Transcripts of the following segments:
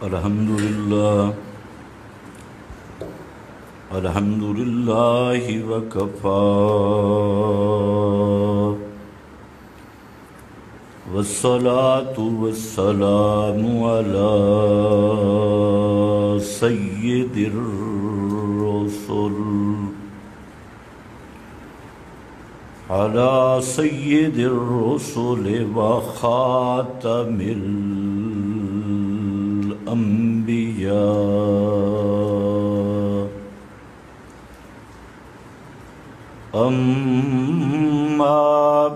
الحمدللہ وکفا والصلاة والسلام علی سید الرسل وخاتم الانبیاء اما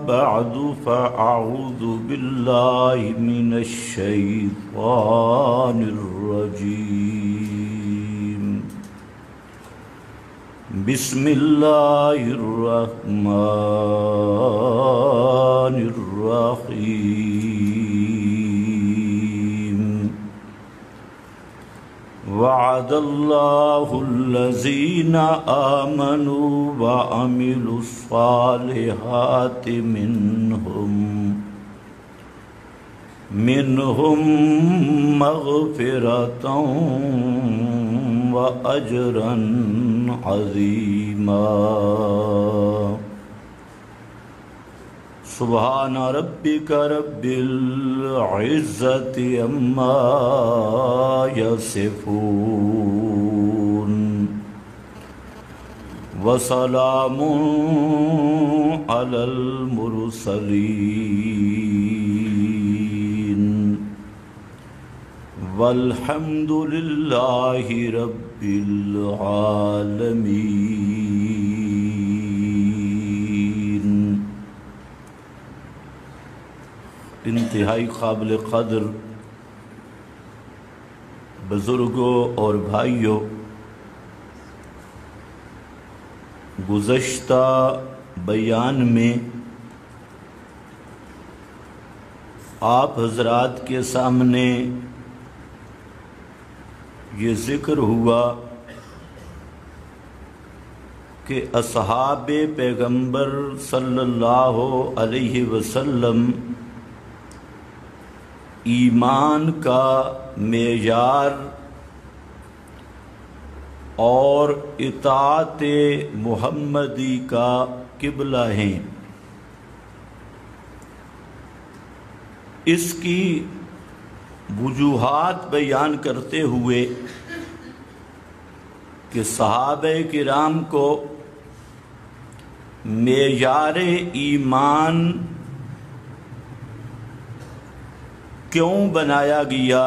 بعد فاعوذ باللہ من الشیطان الرجیم بسم اللہ الرحمن الرحیم وعد اللہ الذین آمنوا وعملوا الصالحات منہم مغفرۃ وأجرا عظیما سبحان ربک رب العزت عما یصفون وسلام علی المرسلین والحمد للہ رب العالمین۔ انتہائی قابل قدر بزرگوں اور بھائیوں، گزشتہ بیان میں آپ حضرات کے سامنے یہ ذکر ہوا کہ اصحاب پیغمبر صلی اللہ علیہ وسلم ایمان کا معیار اور اطاعت محمدی کا قبلہ ہیں۔ اس کی وجوہات بیان کرتے ہوئے کہ صحابہ کرام کو معیار ایمان کیوں بنایا گیا،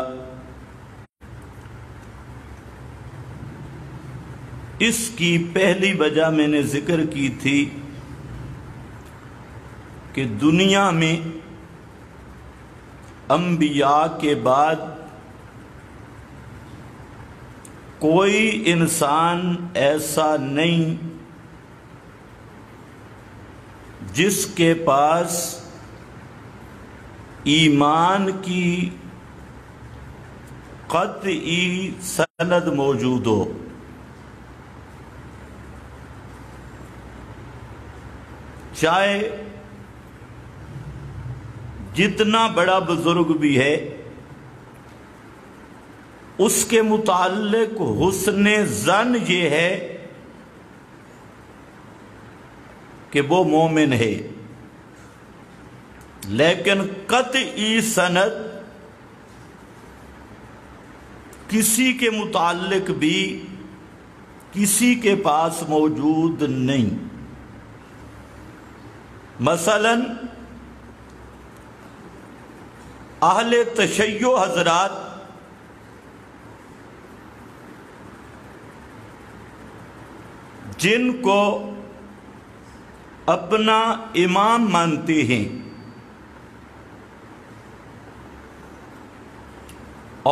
اس کی پہلی وجہ میں نے ذکر کی تھی کہ دنیا میں انبیاء کے بعد کوئی انسان ایسا نہیں جس کے پاس ایمان کی قطعی سند موجود ہو۔ چاہے جتنا بڑا بزرگ بھی ہے، اس کے متعلق حسن ظن یہ ہے کہ وہ مومن ہے، لیکن قطعی سند کسی کے متعلق بھی کسی کے پاس موجود نہیں۔ مثلا اہل تشیع حضرات جن کو اپنا امام مانتے ہیں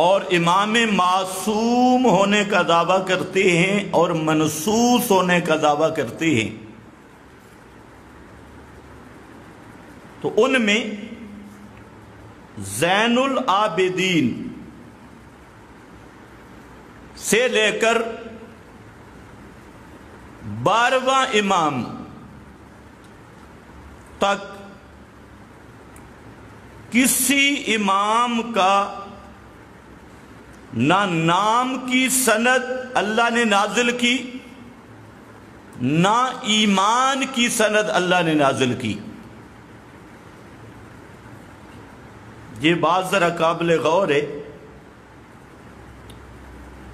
اور امام معصوم ہونے کا دعویٰ کرتے ہیں اور منصوص ہونے کا دعویٰ کرتے ہیں، تو ان میں زین العابدین سے لے کر 12واں امام تک کسی امام کا نہ نام کی سند اللہ نے نازل کی، نہ ایمان کی سند اللہ نے نازل کی۔ یہ بات ذرا قابل غور ہے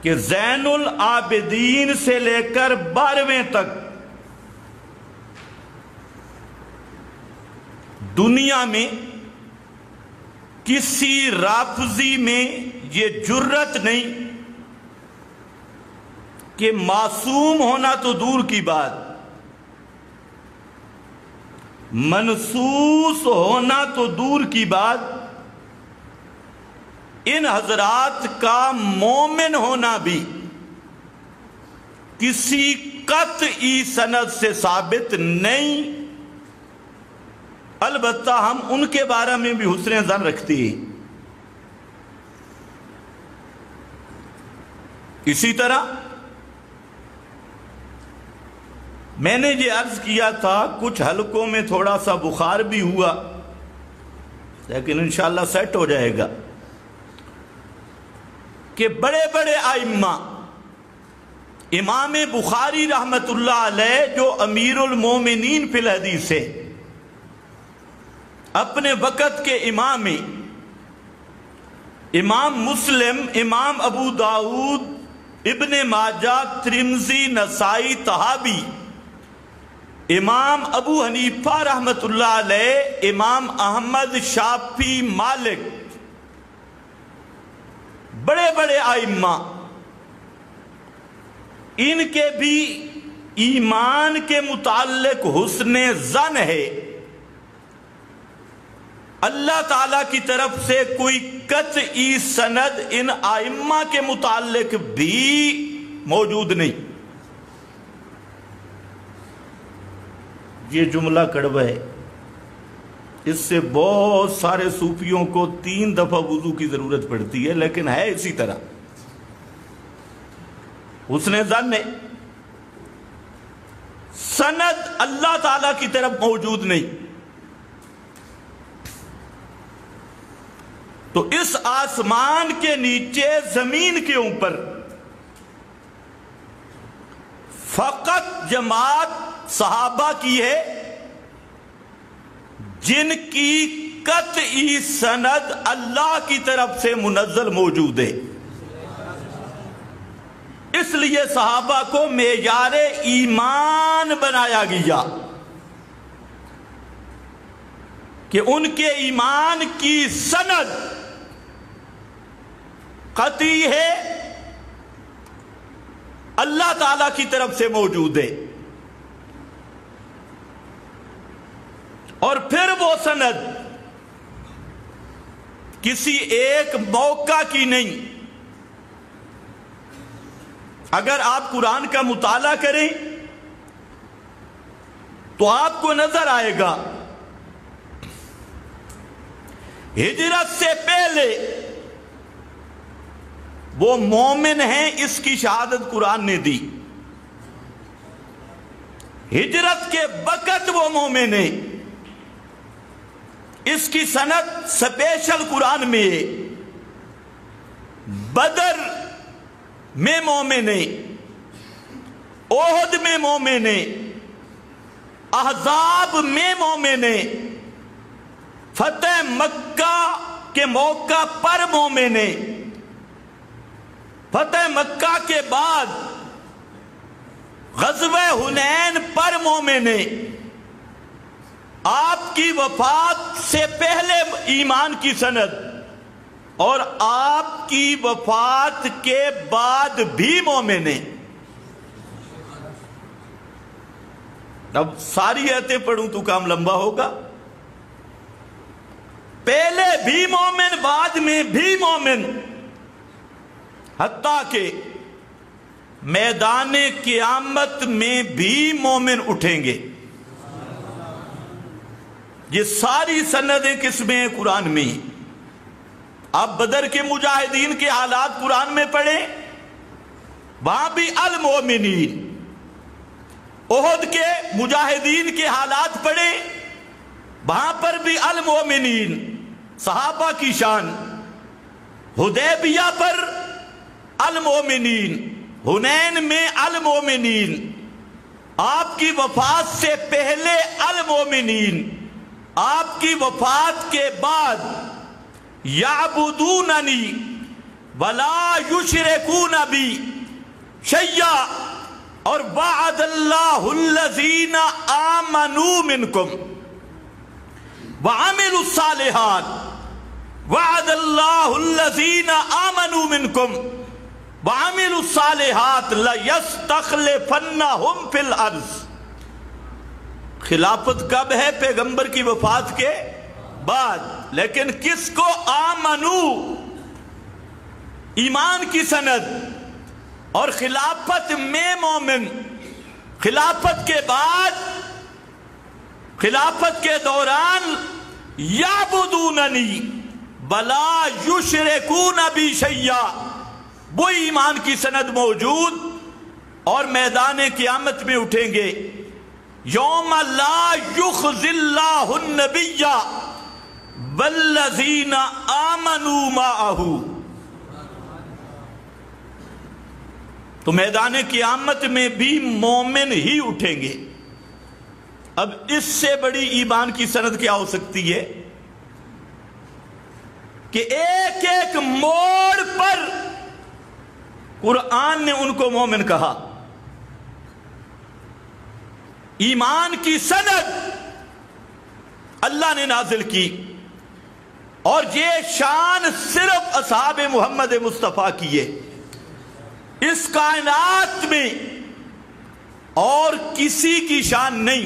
کہ زین العابدین سے لے کر 12ویں تک دنیا میں کسی رافضی میں یہ جرت نہیں کہ معصوم ہونا تو دور کی بات، منسوس ہونا تو دور کی بات، ان حضرات کا مومن ہونا بھی کسی قطعی سند سے ثابت نہیں۔ البتہ ہم ان کے بارے میں بھی حسن ظن رکھتے ہیں۔ اسی طرح میں نے یہ عرض کیا تھا، کچھ حلقوں میں تھوڑا سا بخار بھی ہوا لیکن انشاءاللہ سیٹ ہو جائے گا، کہ بڑے بڑے ائمہ، امام بخاری رحمت اللہ علیہ جو امیر المومنین فی الحدیث ہے، اپنے وقت کے امام، امام مسلم، امام ابو داؤد، ابن ماجہ، ترمذی، نسائی، طحاوی، امام ابو حنیفہ رحمت اللہ علیہ، امام احمد، شافعی، مالک، بڑے بڑے ائمہ، ان کے بھی ایمان کے متعلق حسن ظن ہے۔ اللہ تعالیٰ کی طرف سے کوئی قطعی سند ان ائمہ کے متعلق بھی موجود نہیں۔ یہ جملہ کڑوا ہے، اس سے بہت سارے صوفیوں کو 3 دفعہ وضو کی ضرورت پڑتی ہے، لیکن ہے اسی طرح۔ حسن ظن ہے، سند اللہ تعالیٰ کی طرف موجود نہیں۔ تو اس آسمان کے نیچے، زمین کے اوپر فقط جماعت صحابہ کی ہے جن کی قطعی سند اللہ کی طرف سے منزل موجود ہے۔ اس لیے صحابہ کو معیار ایمان بنایا گیا کہ ان کے ایمان کی سند قطعی ہے، اللہ تعالیٰ کی طرف سے موجود ہے، اور پھر وہ سند کسی ایک موقع کی نہیں۔ اگر آپ قرآن کا مطالعہ کریں تو آپ کو نظر آئے گا ہجرت سے پہلے وہ مومن ہیں، اس کی شہادت قرآن نے دی۔ ہجرت کے وقت وہ مومن ہیں، اس کی سند سپیشل قرآن میں ہے۔ بدر میں مومن ہیں، احد میں مومن ہیں، احزاب میں مومن ہیں، فتح مکہ کے موقع پر مومن ہیں، فتح مکہ کے بعد غزوہ حنین پر مومن ہیں، آپ کی وفات سے پہلے ایمان کی سند، اور آپ کی وفات کے بعد بھی مومن ہیں۔ اب ساری آیتیں پڑھوں تو کام لمبا ہوگا۔ پہلے بھی مومن، بعد میں بھی مومن، حتیٰ کہ میدان قیامت میں بھی مومن اٹھیں گے۔ یہ ساری سندیں کس میں ہیں؟ قرآن میں۔ آپ بدر کے مجاہدین کے حالات قرآن میں پڑھیں، وہاں بھی المومنین۔ احد کے مجاہدین کے حالات پڑھیں، وہاں پر بھی المومنین، صحابہ کی شان۔ حدیبیہ پر المومنین، حنین میں المومنین، آپ کی وفات سے پہلے المومنین، آپ کی وفات کے بعد یعبدوننی ولا یشرکون بی شیئا، اور وعد اللہ الذین آمنوا منکم وعملوا الصالحات، وعد اللہ الذین آمنوا منکم وعملوا الصالحات لَيَسْتَخْلِفَنَّهُمْ فِي الْأَرْضِ۔ خلافت کب ہے؟ پیغمبر کی وفات کے بعد۔ لیکن کس کو؟ آمنو، ایمان کی سند، اور خلافت میں مومن، خلافت کے بعد، خلافت کے دوران یعبدوننی ولا یشرکون بی شیئا، وہ ایمان کی سند موجود، اور میدان قیامت میں اٹھیں گے۔ یوم لا یخزی اللہ النبی والذین آمنوا معہ، تو میدان قیامت میں بھی مومن ہی اٹھیں گے۔ اب اس سے بڑی ایمان کی سند کیا ہو سکتی ہے کہ ایک ایک موڑ پر قرآن نے ان کو مومن کہا۔ ایمان کی سند اللہ نے نازل کی، اور یہ شان صرف اصحاب محمد مصطفیٰ کی ہے، اس کائنات میں اور کسی کی شان نہیں۔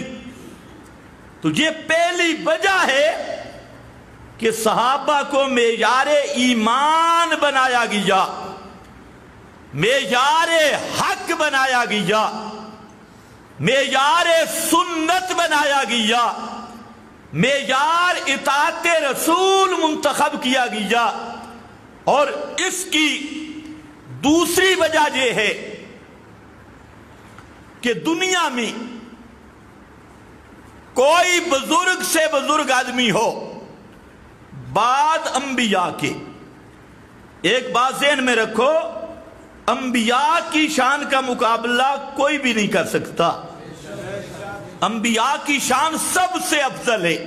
تو یہ پہلی وجہ ہے کہ صحابہ کو معیار ایمان بنایا گیا، معیار حق بنایا گیا، معیار سنت بنایا گیا، معیار اطاعت رسول منتخب کیا گیا۔ اور اس کی دوسری وجہ یہ ہے کہ دنیا میں کوئی بزرگ سے بزرگ آدمی ہو بعد انبیاء کے، ایک بات ذہن میں رکھو، انبیاء کی شان کا مقابلہ کوئی بھی نہیں کر سکتا۔ انبیاء کی شان سب سے افضل ہے،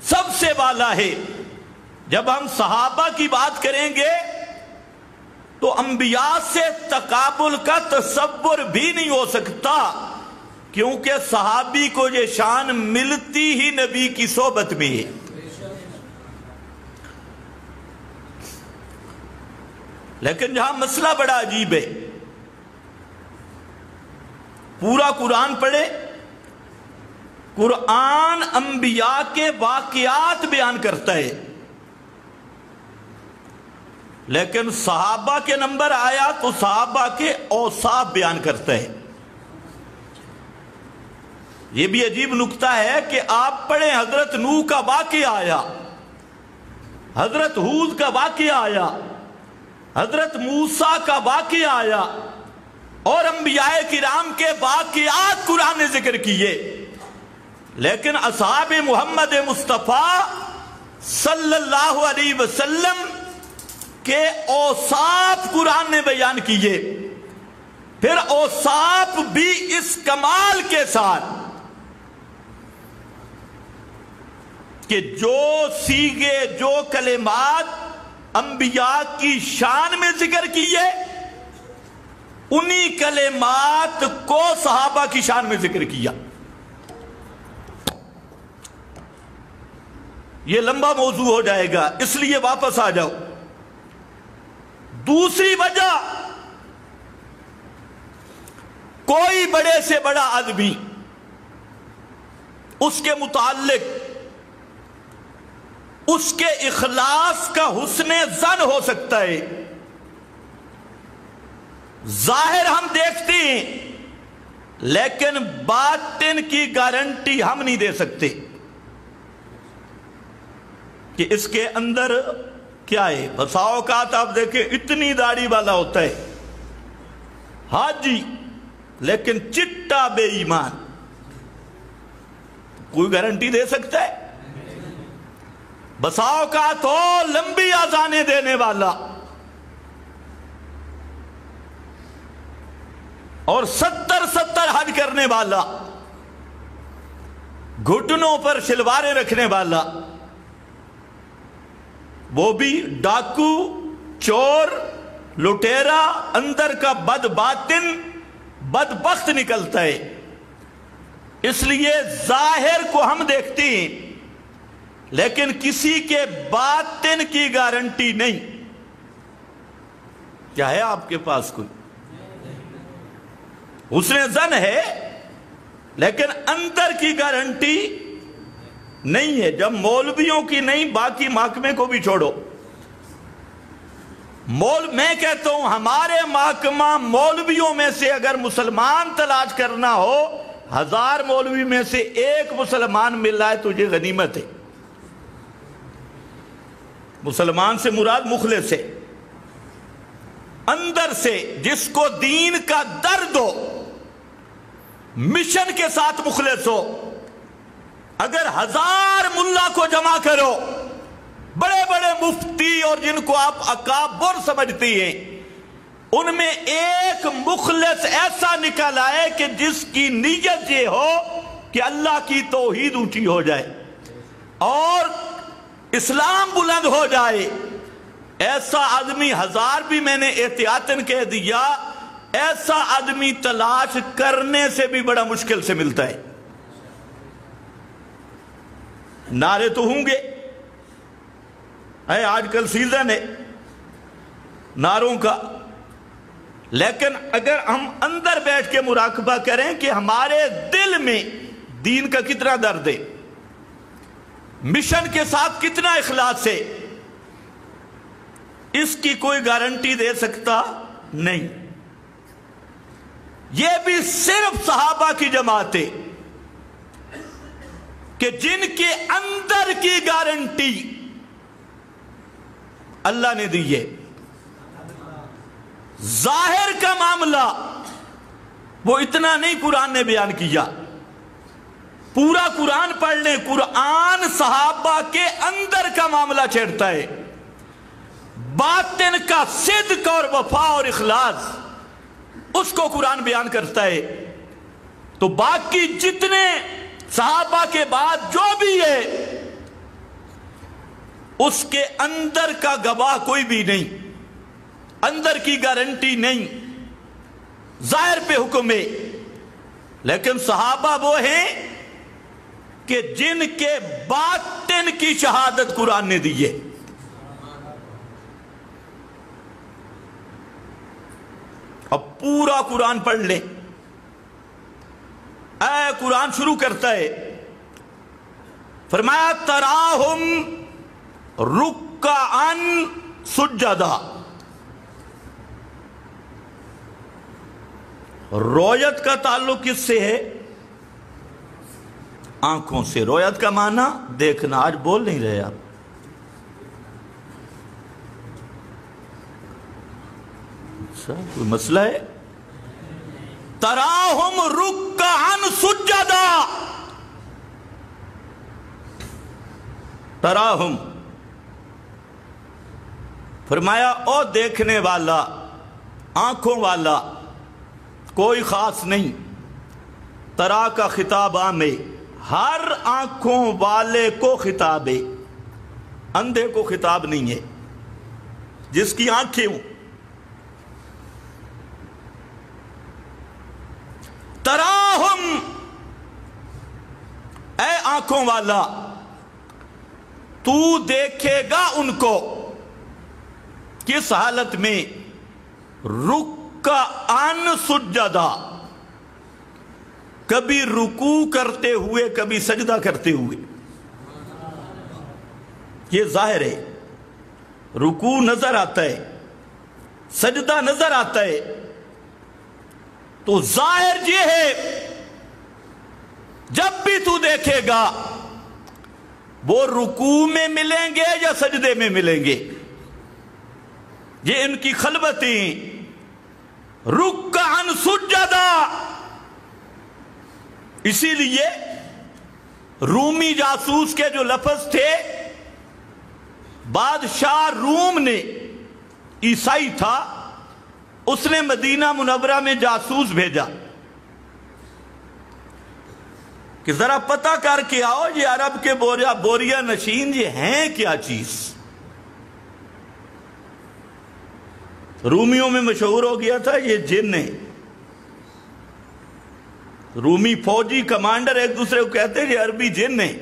سب سے بالا ہے۔ جب ہم صحابہ کی بات کریں گے تو انبیاء سے تقابل کا تصور بھی نہیں ہو سکتا، کیونکہ صحابی کو یہ شان ملتی ہی نبی کی صحبت میں ہے۔ لیکن جہاں مسئلہ بڑا عجیب ہے، پورا قرآن پڑھے، قرآن انبیاء کے واقعات بیان کرتا ہے، لیکن صحابہ کے نمبر آیا تو صحابہ کے اوصاف بیان کرتا ہے۔ یہ بھی عجیب نکتہ ہے کہ آپ پڑھیں حضرت نوح کا واقعہ آیا، حضرت ہود کا واقعہ آیا، حضرت موسیٰ کا واقعہ آیا، اور انبیاء کرام کے واقعات قرآن نے ذکر کیے، لیکن اصحاب محمد مصطفیٰ صلی اللہ علیہ وسلم کے اوصاف قرآن نے بیان کیے، پھر اوصاف بھی اس کمال کے ساتھ کہ جو سیغے، جو کلمات انبیاء کی شان میں ذکر کیے، انہی کلمات کو صحابہ کی شان میں ذکر کیا۔ یہ لمبا موضوع ہو جائے گا، اس لیے واپس آ جاؤ۔ دوسری وجہ، کوئی بڑے سے بڑا آدمی اس کے متعلق اس کے اخلاص کا حسن ظن ہو سکتا ہے، ظاہر ہم دیکھتے ہیں لیکن باطن کی گارنٹی ہم نہیں دے سکتے کہ اس کے اندر کیا ہے۔ بسا اوقات آپ دیکھیں اتنی داڑھی والا ہوتا ہے حاجی، لیکن چٹا بے ایمان، کوئی گارنٹی دے سکتا ہے؟ بسا اوقات ہو لمبی اذانیں دینے والا اور 70 حج کرنے والا، گھٹنوں پر شلواریں رکھنے والا، وہ بھی ڈاکو، چور، لٹیرا، اندر کا بد باطن، بدبخت نکلتا ہے۔ اس لیے ظاہر کو ہم دیکھتے ہیں لیکن کسی کے باطن کی گارنٹی نہیں۔ کیا ہے آپ کے پاس کوئی؟ حسن ظن ہے لیکن اندر کی گارنٹی نہیں ہے۔ جب مولویوں کی نہیں، باقی محکمے کو بھی چھوڑو۔ میں کہتا ہوں ہمارے محکمہ مولویوں میں سے اگر مسلمان تلاش کرنا ہو، 1000 مولوی میں سے 1 مسلمان مل رہا ہے تجھے غنیمت ہے۔ مسلمان سے مراد مخلص ہے، اندر سے جس کو دین کا درد ہو، مشن کے ساتھ مخلص ہو۔ اگر 1000 ملا کو جمع کرو، بڑے بڑے مفتی اور جن کو آپ اکابر سمجھتی ہیں، ان میں ایک مخلص ایسا نکل آئے کہ جس کی نیت یہ ہو کہ اللہ کی توحید اونچی ہو جائے اور اسلام بلند ہو جائے، ایسا آدمی 1000 بھی میں نے احتیاطاً کہہ دیا، ایسا آدمی تلاش کرنے سے بھی بڑا مشکل سے ملتا ہے۔ نعرے تو ہوں گے، آج کل سیزن ہے نعروں کا، لیکن اگر ہم اندر بیٹھ کے مراقبہ کریں کہ ہمارے دل میں دین کا کتنا درد ہے، مشن کے ساتھ کتنا اخلاص ہے، اس کی کوئی گارنٹی دے سکتا نہیں۔ یہ بھی صرف صحابہ کی جماعت ہے کہ جن کے اندر کی گارنٹی اللہ نے دی ہے۔ ظاہر کا معاملہ وہ اتنا نہیں قرآن نے بیان کیا۔ پورا قرآن پڑھ لیں، قرآن صحابہ کے اندر کا معاملہ چھیڑتا ہے، باطن کا صدق اور وفا اور اخلاص اس کو قرآن بیان کرتا ہے۔ تو باقی جتنے صحابہ کے بعد جو بھی ہے اس کے اندر کا گواہ کوئی بھی نہیں، اندر کی گارنٹی نہیں، ظاہر پہ حکم ہے۔ لیکن صحابہ وہ ہیں کہ جن کے باطن کی شہادت قرآن نے دی ہے۔ اب پورا قرآن پڑھ لیں۔ اے قرآن شروع کرتا ہے، فرمایا تراہم رکعن سجدا۔ رویت کا تعلق کس سے ہے؟ آنکھوں سے۔ رویت کا معنی دیکھنا۔ آج بول نہیں رہے آپ۔ کوئی مسئلہ ہے؟ تراہم رکعن سجدا، تراہم فرمایا او دیکھنے والا، آنکھوں والا، کوئی خاص نہیں۔ ترا کا خطاب عام ہے، ہر آنکھوں والے کو خطاب ہے، اندھے کو خطاب نہیں ہے، جس کی آنکھیں ہوں۔ تراہم، اے آنکھوں والا تو دیکھے گا ان کو، کس حالت میں؟ رکعن سجدا، کبھی رکوع کرتے ہوئے کبھی سجدہ کرتے ہوئے۔ یہ ظاہر ہے، رکوع نظر آتا ہے، سجدہ نظر آتا ہے، تو ظاہر یہ ہے جب بھی تو دیکھے گا وہ رکوع میں ملیں گے یا سجدے میں ملیں گے۔ یہ ان کی خلوتیں، رکعن سجدا۔ اسی لیے رومی جاسوس کے جو لفظ تھے، بادشاہ روم نے، عیسائی تھا، اس نے مدینہ منورہ میں جاسوس بھیجا کہ ذرا پتہ کر کے آؤ یہ عرب کے بوریا نشین یہ ہیں کیا چیز. رومیوں میں مشہور ہو گیا تھا یہ جن ہیں. رومی فوجی کمانڈر ایک دوسرے کو کہتے ہیں یہ عربی جن ہیں.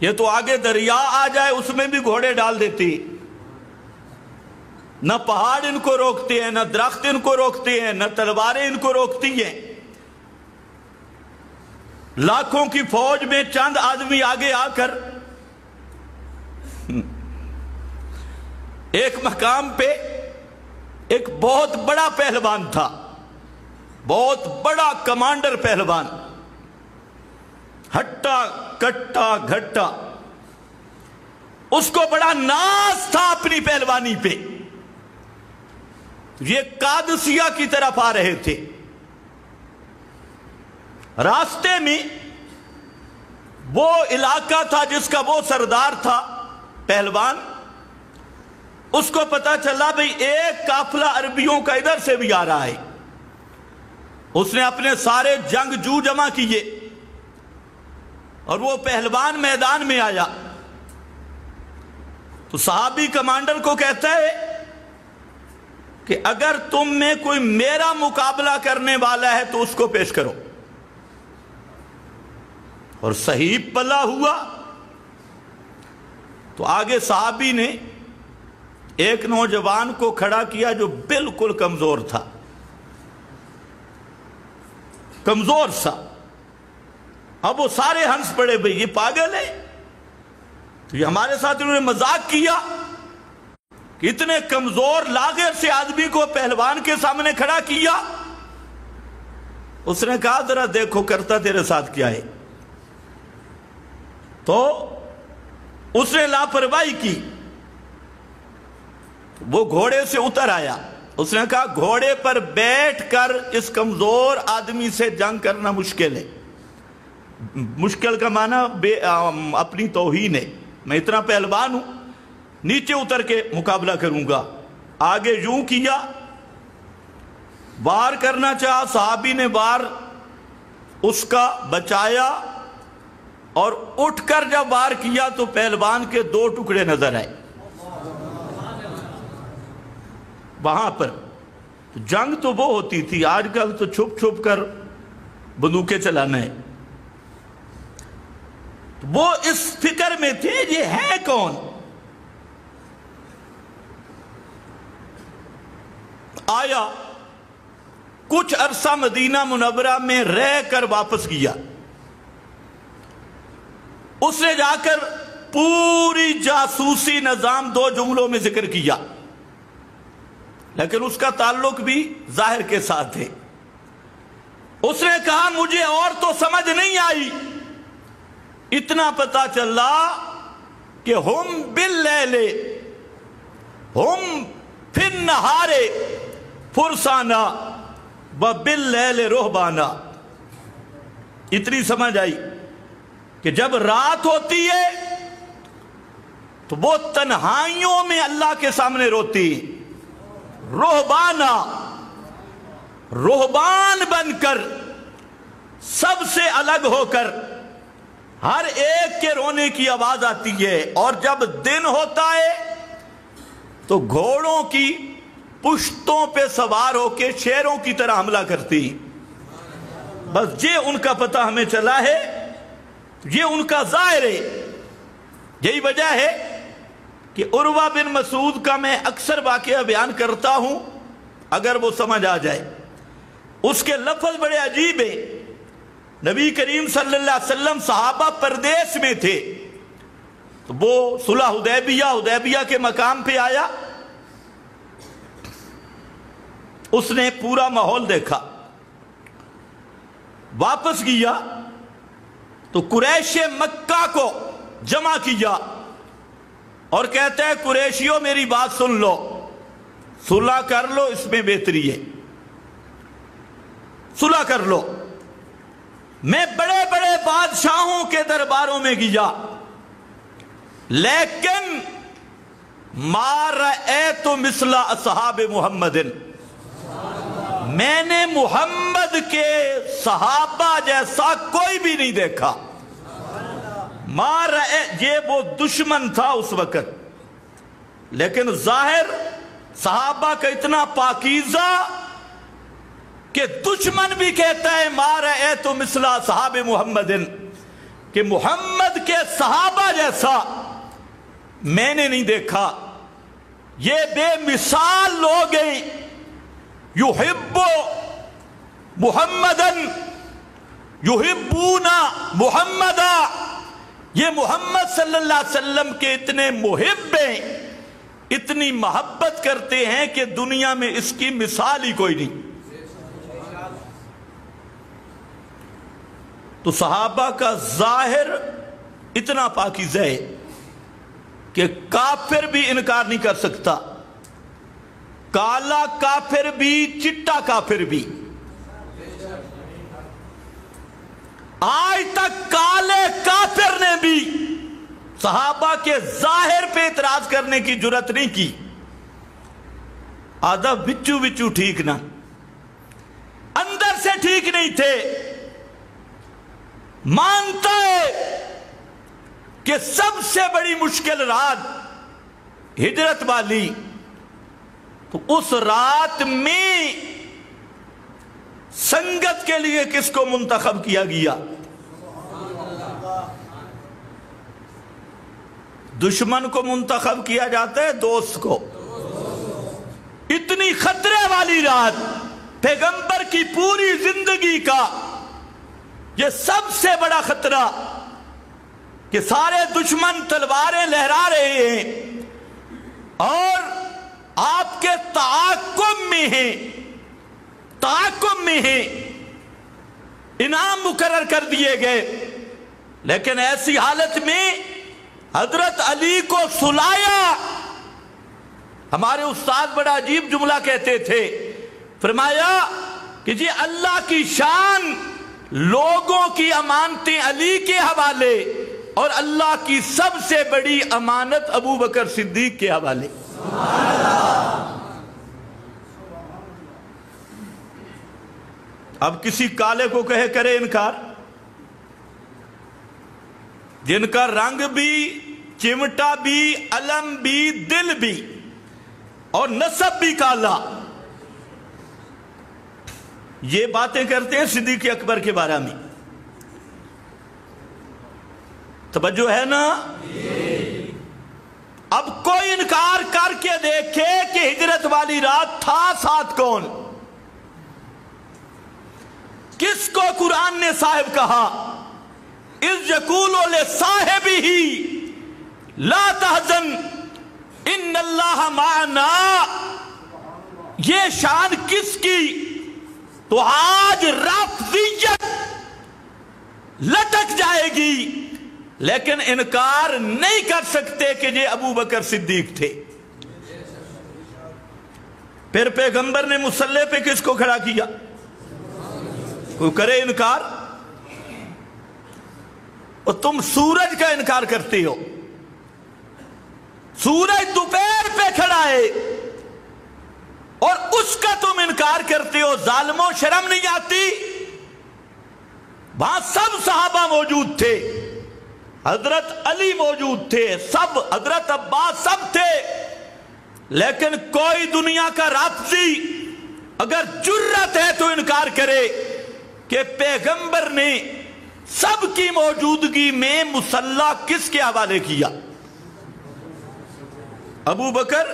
یہ تو آگے دریا آ جائے اس میں بھی گھوڑے ڈال دیتی. نہ پہاڑ ان کو روکتے ہیں، نہ درخت ان کو روکتے ہیں، نہ تلواریں ان کو روکتی ہیں. لاکھوں کی فوج میں چند آدمی آگے آ کر ایک مقام پہ ایک بہت بڑا پہلوان تھا، بہت بڑا کمانڈر پہلوان، ہٹا کٹا گھٹا. اس کو بڑا ناز تھا اپنی پہلوانی پہ. یہ قادسیہ کی طرف آ رہے تھے. راستے میں وہ علاقہ تھا جس کا وہ سردار تھا پہلوان. اس کو پتا چلا بھئی ایک قافلہ عربیوں کا ادھر سے بھی آ رہا ہے. اس نے اپنے سارے جنگجو جمع کیے اور وہ پہلوان میدان میں آیا تو صحابی کمانڈر کو کہتا ہے کہ اگر تم میں کوئی میرا مقابلہ کرنے والا ہے تو اس کو پیش کرو. اور صحیح پلا ہوا تو آگے صحابی نے ایک نوجوان کو کھڑا کیا جو بالکل کمزور تھا، کمزور سا. اب وہ سارے ہنس پڑے بھئی یہ پاگل ہے. تو یہ ہمارے ساتھ انہوں نے مذاق کیا کہ اتنے کمزور لاغر سے آدمی کو پہلوان کے سامنے کھڑا کیا. اس نے کہا ذرا دیکھو کرتا تیرے ساتھ کیا ہے. تو اس نے لاپرواہی کی. وہ گھوڑے سے اتر آیا. اس نے کہا گھوڑے پر بیٹھ کر اس کمزور آدمی سے جنگ کرنا مشکل ہے. مشکل کا معنی اپنی توہین ہے. میں اتنا پہلوان ہوں، نیچے اتر کے مقابلہ کروں گا. آگے یوں کیا، وار کرنا چاہا. صحابی نے وار اس کا بچایا اور اٹھ کر جب وار کیا تو پہلوان کے 2 ٹکڑے نظر آئے. وہاں پر جنگ تو وہ ہوتی تھی، آج کل تو چھپ چھپ کر بندوقیں چلانا ہے. وہ اس فکر میں تھے یہ ہے کون. آیا کچھ عرصہ مدینہ منورہ میں رہ کر واپس گیا. اس نے جا کر پوری جاسوسی نظام 2 جملوں میں ذکر کیا، لیکن اس کا تعلق بھی ظاہر کے ساتھ ہے. اس نے کہا مجھے اور تو سمجھ نہیں آئی، اتنا پتا چلا کہ ہم باللیل ہم فی النہار فرسانا و باللیل رہبانا. اتنی سمجھ آئی کہ جب رات ہوتی ہے تو وہ تنہائیوں میں اللہ کے سامنے روتی. رہبانا، رہبان بن کر، سب سے الگ ہو کر ہر ایک کے رونے کی آواز آتی ہے. اور جب دن ہوتا ہے تو گھوڑوں کی پشتوں پہ سوار ہو کے شیروں کی طرح حملہ کرتی. بس یہ ان کا پتہ ہمیں چلا ہے، یہ ان کا ظاہر ہے. یہی وجہ ہے کہ عروہ بن مسعود کا میں اکثر واقعہ بیان کرتا ہوں اگر وہ سمجھ آ جائے. اس کے لفظ بڑے عجیب ہیں. نبی کریم صلی اللہ علیہ وسلم صحابہ پردیس میں تھے تو وہ صلح حدیبیہ کے مقام پہ آیا. اس نے پورا ماحول دیکھا، واپس گیا تو قریش مکہ کو جمع کیا اور کہتا ہے قریشیوں میری بات سن لو، صلح کر لو، اس میں بہتری ہے، صلح کر لو. میں بڑے بڑے بادشاہوں کے درباروں میں گیا لیکن ما رأیت مثل اصحاب محمد، میں نے محمد کے صحابہ جیسا کوئی بھی نہیں دیکھا۔ ما رأیت، یہ وہ دشمن تھا اس وقت، لیکن ظاہر صحابہ کا اتنا پاکیزہ کہ دشمن بھی کہتا ہے ما رأیت مثل اصحاب محمد، کہ محمد کے صحابہ جیسا میں نے نہیں دیکھا۔ یہ بے مثال لوگ ہیں، یحب محمدن یحبون محمدا، یہ محمد صلی اللہ علیہ وسلم کے اتنے محب ہیں، اتنی محبت کرتے ہیں کہ دنیا میں اس کی مثال ہی کوئی نہیں۔ تو صحابہ کا ظاہر اتنا پاکیزہ ہے کہ کافر بھی انکار نہیں کر سکتا، کالا کافر بھی، چٹا کافر بھی۔ آج تک کالے کافر نے بھی صحابہ کے ظاہر پہ اعتراض کرنے کی جرات نہیں کی۔ آدھا بچو بچو ٹھیک نہ، اندر سے ٹھیک نہیں تھے، مانتا ہے کہ سب سے بڑی مشکل رات ہجرت والی، تو اس رات میں سنگت کے لیے کس کو منتخب کیا گیا؟ دشمن کو منتخب کیا جاتا ہے، دوست کو۔ اتنی خطرے والی رات، پیغمبر کی پوری زندگی کا یہ سب سے بڑا خطرہ کہ سارے دشمن تلواریں لہرا رہے ہیں اور آپ کے تعاقب میں ہیں، انعام مقرر کر دیے گئے، لیکن ایسی حالت میں حضرت علی کو سلایا۔ ہمارے استاد بڑا عجیب جملہ کہتے تھے، فرمایا کہ جی اللہ کی شان لوگوں کی امانتیں علی کے حوالے اور اللہ کی سب سے بڑی امانت ابو بکر صدیق کے حوالے۔ اب کسی کالے کو کہے کرے انکار، جن کا رنگ بھی، چمٹا بھی، علم بھی، دل بھی اور نسب بھی کالا، یہ باتیں کرتے ہیں صدیق اکبر کے بارے میں۔ توجہ ہے نا؟ اب کوئی انکار کر کے دیکھے کہ ہجرت والی رات تھا ساتھ کون؟ کس کو قرآن نے صاحب کہا؟ اذ یقول لصاحبہ لا تحزن ان اللہ معنا، یہ شان کس کی؟ تو آج رافضیت لٹک جائے گی، لیکن انکار نہیں کر سکتے کہ یہ ابو بکر صدیق تھے۔ پھر پیغمبر نے مصلی پہ کس کو کھڑا کیا؟ کوئی کرے انکار؟ اور تم سورج کا انکار کرتے ہو، سورج دوپہر پہ کھڑا ہے اور اس کا تم انکار کرتے ہو۔ ظالموں، شرم نہیں آتی؟ وہاں سب صحابہ موجود تھے، حضرت علی موجود تھے، سب، حضرت عباس، سب تھے، لیکن کوئی دنیا کا رافضی اگر جرت ہے تو انکار کرے کہ پیغمبر نے سب کی موجودگی میں مصلی کس کے حوالے کیا؟ ابو بکر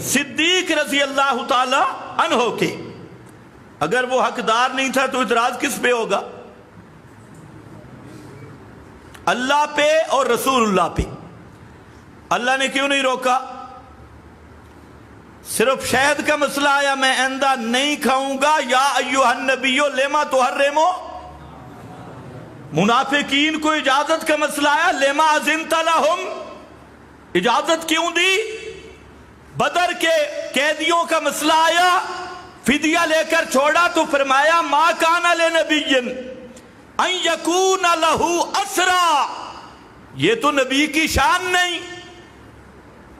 صدیق رضی اللہ تعالی عنہ کے۔ اگر وہ حقدار نہیں تھا تو اعتراض کس پہ ہوگا؟ اللہ پہ اور رسول اللہ پہ۔ اللہ نے کیوں نہیں روکا؟ صرف شہد کا مسئلہ آیا، میں آئندہ نہیں کھاؤں گا، یا ایھا النبی لما تحرم۔ منافقین کو اجازت کا مسئلہ آیا، لما اذنت لہم، اجازت کیوں دی؟ بدر کے قیدیوں کا مسئلہ آیا، فدیہ لے کر چھوڑا تو فرمایا ما کان لنبی ان یکون لہ اسرا، یہ تو نبی کی شان نہیں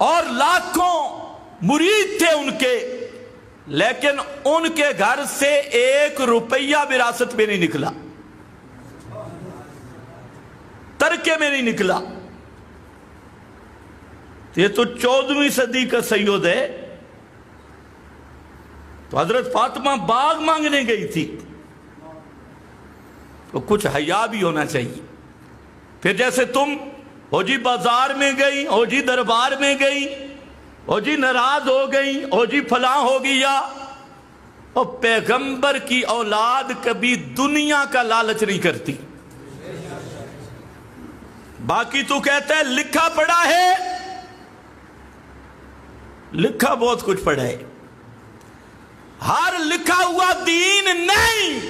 اور لاکھوں مرید تھے ان کے، لیکن ان کے گھر سے 1 روپیہ وراثت میں نہیں نکلا، ترکے میں نہیں نکلا۔ یہ تو 14ویں صدی کا سید ہے، تو حضرت فاطمہ باغ مانگنے گئی تھی، تو کچھ حیا بھی ہونا چاہیے۔ پھر جیسے تم ہو جی بازار میں گئی، ہو جی دربار میں گئی، ہو جی ناراض ہو گئی، ہو جی فلاں ہو گیا، اور پیغمبر کی اولاد کبھی دنیا کا لالچ نہیں کرتی۔ باقی تو کہتا ہے لکھا پڑھا ہے، لکھا بہت کچھ پڑھا ہے، ہر لکھا ہوا دین نہیں،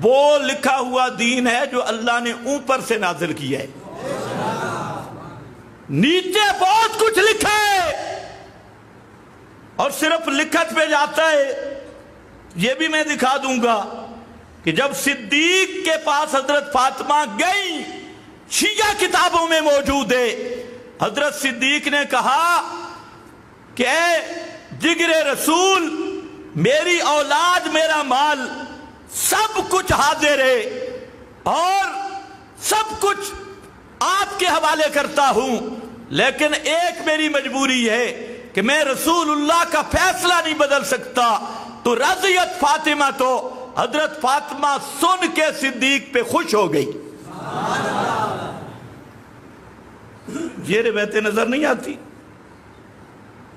وہ لکھا ہوا دین ہے جو اللہ نے اوپر سے نازل کیا ہے، نیچے بہت کچھ لکھا ہے، اور صرف لکھت پہ جاتا ہے۔ یہ بھی میں دکھا دوں گا کہ جب صدیق کے پاس حضرت فاطمہ گئی، شیعہ کتابوں میں موجود ہے، حضرت صدیق نے کہا کہ اے جگر رسول، میری اولاد، میرا مال، سب کچھ حاضر ہے اور سب کچھ آپ کے حوالے کرتا ہوں، لیکن ایک میری مجبوری ہے کہ میں رسول اللہ کا فیصلہ نہیں بدل سکتا۔ تو رضیت فاطمہ، تو حضرت فاطمہ سن کے صدیق پہ خوش ہو گئی۔ یہ روایتیں نظر نہیں آتی،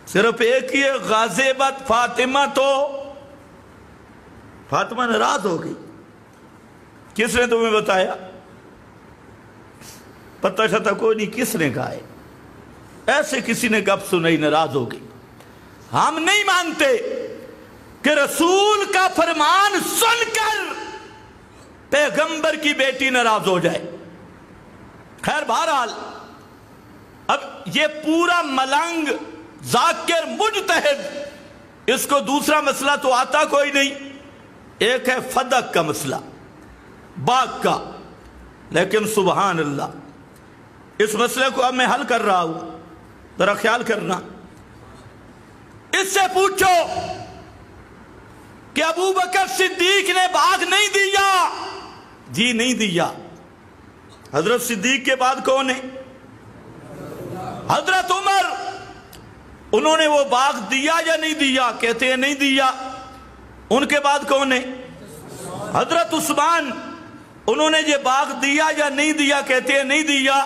صرف ایک ہی ہے، غاضبت فاطمہ، تو فاطمہ ناراض ہو گئی۔ کس نے تمہیں بتایا؟ پتہ شتہ کوئی نہیں، کس نے کہا ہے؟ ایسے کسی نے گپ سنائی، ناراض ہو گئی۔ ہم نہیں مانتے کہ رسول کا فرمان سن کر پیغمبر کی بیٹی ناراض ہو جائے۔ خیر بہرحال، اب یہ پورا ملنگ ذاکر مجتہد، اس کو دوسرا مسئلہ تو آتا کوئی نہیں، ایک ہے فدق کا مسئلہ، باغ کا، لیکن سبحان اللہ اس مسئلے کو اب میں حل کر رہا ہوں، ذرا خیال کرنا۔ اس سے پوچھو کہ ابو بکر صدیق نے باغ نہیں دیا؟ جی نہیں دیا۔ حضرت صدیق کے بعد کون ہے؟ حضرت عمر، انہوں نے وہ باغ دیا یا نہیں دیا؟ کہتے ہیں نہیں دیا۔ ان کے بعد کون ہے؟ حضرت عثمان، انہوں نے یہ باغ دیا یا نہیں دیا؟ کہتے ہیں نہیں دیا۔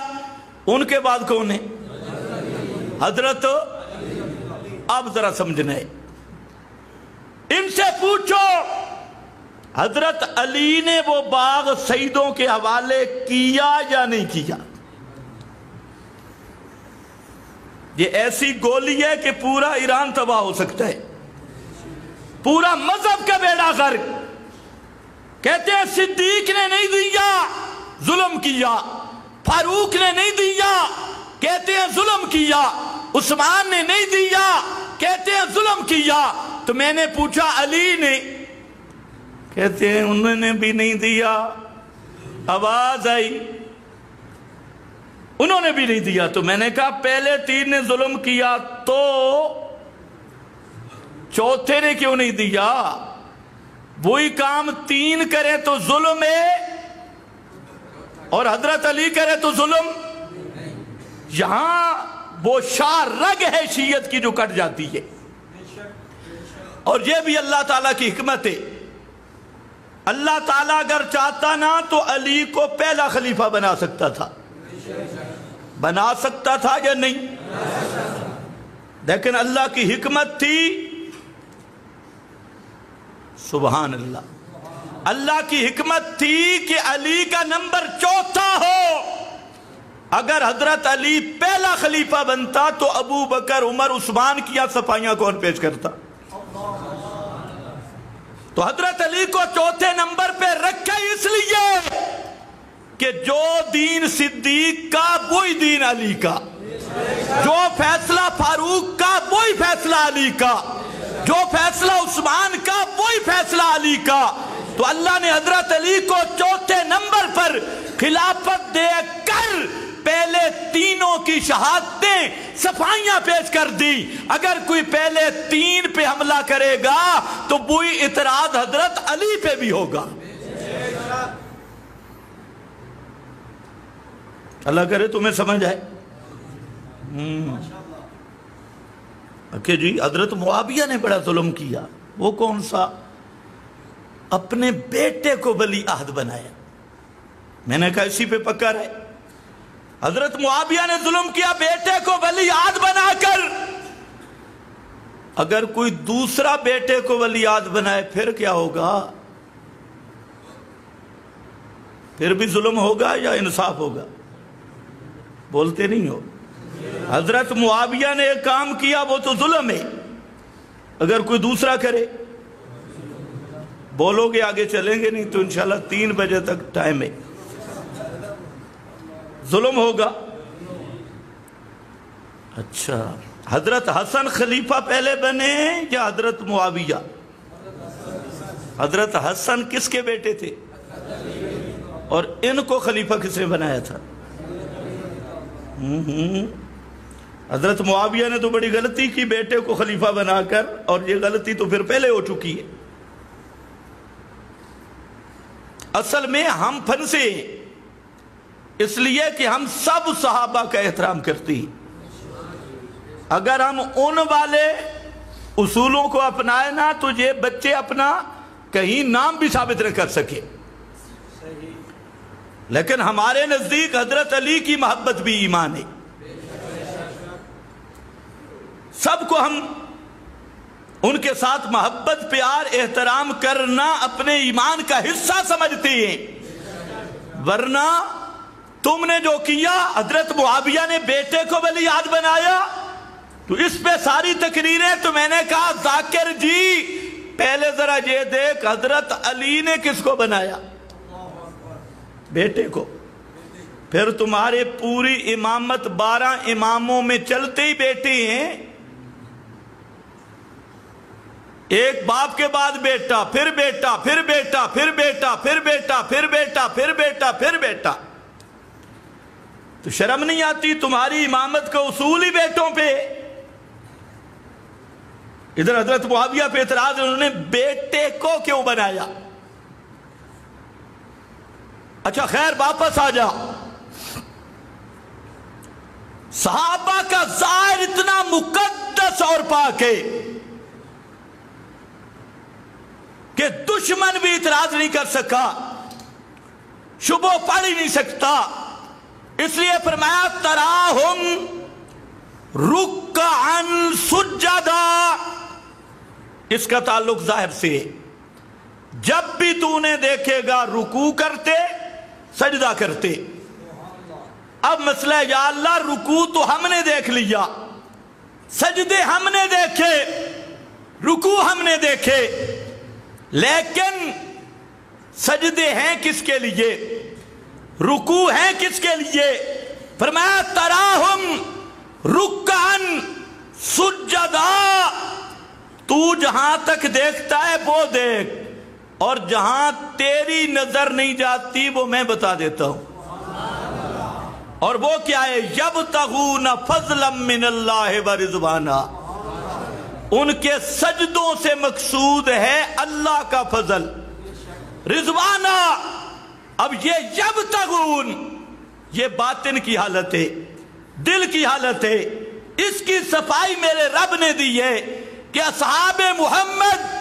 ان کے بعد کون ہے؟ حضرت، اب ذرا سمجھنا ہے، ان سے پوچھو حضرت علی نے وہ باغ سیدوں کے حوالے کیا یا نہیں کیا؟ یہ ایسی گولی ہے کہ پورا ایران تباہ ہو سکتا ہے، پورا مذہب کا بیڑا غرق۔ کہتے ہیں صدیق نے نہیں دیا، ظلم کیا، فاروق نے نہیں دیا، کہتے ہیں ظلم کیا، عثمان نے نہیں دیا، کہتے ہیں ظلم کیا۔ تو میں نے پوچھا علی نے؟ کہتے ہیں انہوں نے بھی نہیں دیا۔ آواز آئی انہوں نے بھی نہیں دیا۔ تو میں نے کہا پہلے 3 نے ظلم کیا تو چوتھے نے کیوں نہیں دیا؟ وہی کام 3 کرے تو ظلم ہے اور حضرت علی کرے تو ظلم؟ یہاں وہ شاہ رگ ہے شیعت کی جو کٹ جاتی ہے، اور یہ بھی اللہ تعالیٰ کی حکمت ہے۔ اللہ تعالیٰ اگر چاہتا نا تو علی کو پہلا خلیفہ بنا سکتا تھا، بنا سکتا تھا یا نہیں؟ لیکن اللہ کی حکمت تھی، سبحان اللہ، اللہ کی حکمت تھی کہ علی کا نمبر 4تھا ہو۔ اگر حضرت علی پہلا خلیفہ بنتا تو ابو بکر، عمر، عثمان کیا صفائیاں کون پیش کرتا؟ تو حضرت علی کو 4تھے نمبر پہ رکھا اس لیے کہ جو دین صدیق کا وہی دین علی کا، جو فیصلہ فاروق کا وہی فیصلہ علی کا، جو فیصلہ عثمان کا وہی فیصلہ علی کا۔ تو اللہ نے حضرت علی کو 4تھے نمبر پر خلافت دے کر پہلے تینوں کی شہادتیں صفائیاں پیش کر دی. اگر کوئی پہلے تین پہ حملہ کرے گا تو وہی اعتراض حضرت علی پہ بھی ہوگا. اللہ کرے تمہیں سمجھ آئے. کہ جی حضرت معاویہ نے بڑا ظلم کیا. وہ کون سا؟ اپنے بیٹے کو ولی عہد بنایا. میں نے کہا اسی پہ پکا رہے. حضرت معاویہ نے ظلم کیا بیٹے کو ولی عہد بنا کر. اگر کوئی دوسرا بیٹے کو ولی عہد بنائے پھر کیا ہوگا؟ پھر بھی ظلم ہوگا یا انصاف ہوگا؟ بولتے نہیں ہو. حضرت معاویہ نے ایک کام کیا وہ تو ظلم ہے. اگر کوئی دوسرا کرے بولو گے آگے چلیں گے, نہیں تو انشاءاللہ 3 بجے تک ٹائم ہے. ظلم ہوگا. اچھا حضرت حسن خلیفہ پہلے بنے یا حضرت معاویہ؟ حضرت حسن کس کے بیٹے تھے اور ان کو خلیفہ کس نے بنایا تھا؟ حضرت معاویہ نے تو بڑی غلطی کی بیٹے کو خلیفہ بنا کر, اور یہ غلطی تو پھر پہلے ہو چکی ہے. اصل میں ہم پھنسے اس لیے کہ ہم سب صحابہ کا احترام کرتے ہیں. اگر ہم ان والے اصولوں کو اپنائے نا تو یہ بچے اپنا کہیں نام بھی ثابت نہ کر سکے. لیکن ہمارے نزدیک حضرت علی کی محبت بھی ایمان ہے. سب کو ہم ان کے ساتھ محبت پیار احترام کرنا اپنے ایمان کا حصہ سمجھتے ہیں. ورنہ تم نے جو کیا, حضرت معاویہ نے بیٹے کو ولی عہد بنایا تو اس پہ ساری تقریریں. تو میں نے کہا ذاکر جی پہلے ذرا یہ دیکھ حضرت علی نے کس کو بنایا؟ بیٹے کو. پھر تمہارے پوری امامت 12 اماموں میں چلتے ہی بیٹے ہیں. ایک باپ کے بعد بیٹا, پھر بیٹا, پھر بیٹا, پھر بیٹا, پھر بیٹا, پھر بیٹا, پھر بیٹا, پھر بیٹا. تو شرم نہیں آتی؟ تمہاری امامت کا اصول ہی بیٹوں پہ. ادھر حضرت معاویہ پہ اعتراض, انہوں نے بیٹے کو کیوں بنایا؟ اچھا خیر واپس آ جا. صحابہ کا ظاہر اتنا مقدس اور پاک ہے کہ دشمن بھی اعتراض نہیں کر سکا, شبہ پڑھ ہی نہیں سکتا. اس لیے فرمایا تراہم رکعن سجدا. اس کا تعلق ظاہر سے ہے. جب بھی تو نے دیکھے گا رکوع کرتے سجدہ کرتے. اب مسئلہ ہے یا اللہ رکوع تو ہم نے دیکھ لیا, سجدے ہم نے دیکھے, رکوع ہم نے دیکھے, لیکن سجدے ہیں کس کے لیے, رکوع ہیں کس کے لیے؟ فرمایا تراہم رکعن سجدا. تو جہاں تک دیکھتا ہے وہ دیکھ, اور جہاں تیری نظر نہیں جاتی وہ میں بتا دیتا ہوں. اور وہ کیا ہے؟ یبتغون فضلا من اللہ ورضوانا. ان کے سجدوں سے مقصود ہے اللہ کا فضل, رضوانا. اب یہ یبتغون یہ باطن کی حالت ہے, دل کی حالت ہے. اس کی صفائی میرے رب نے دی ہے کہ اصحاب محمد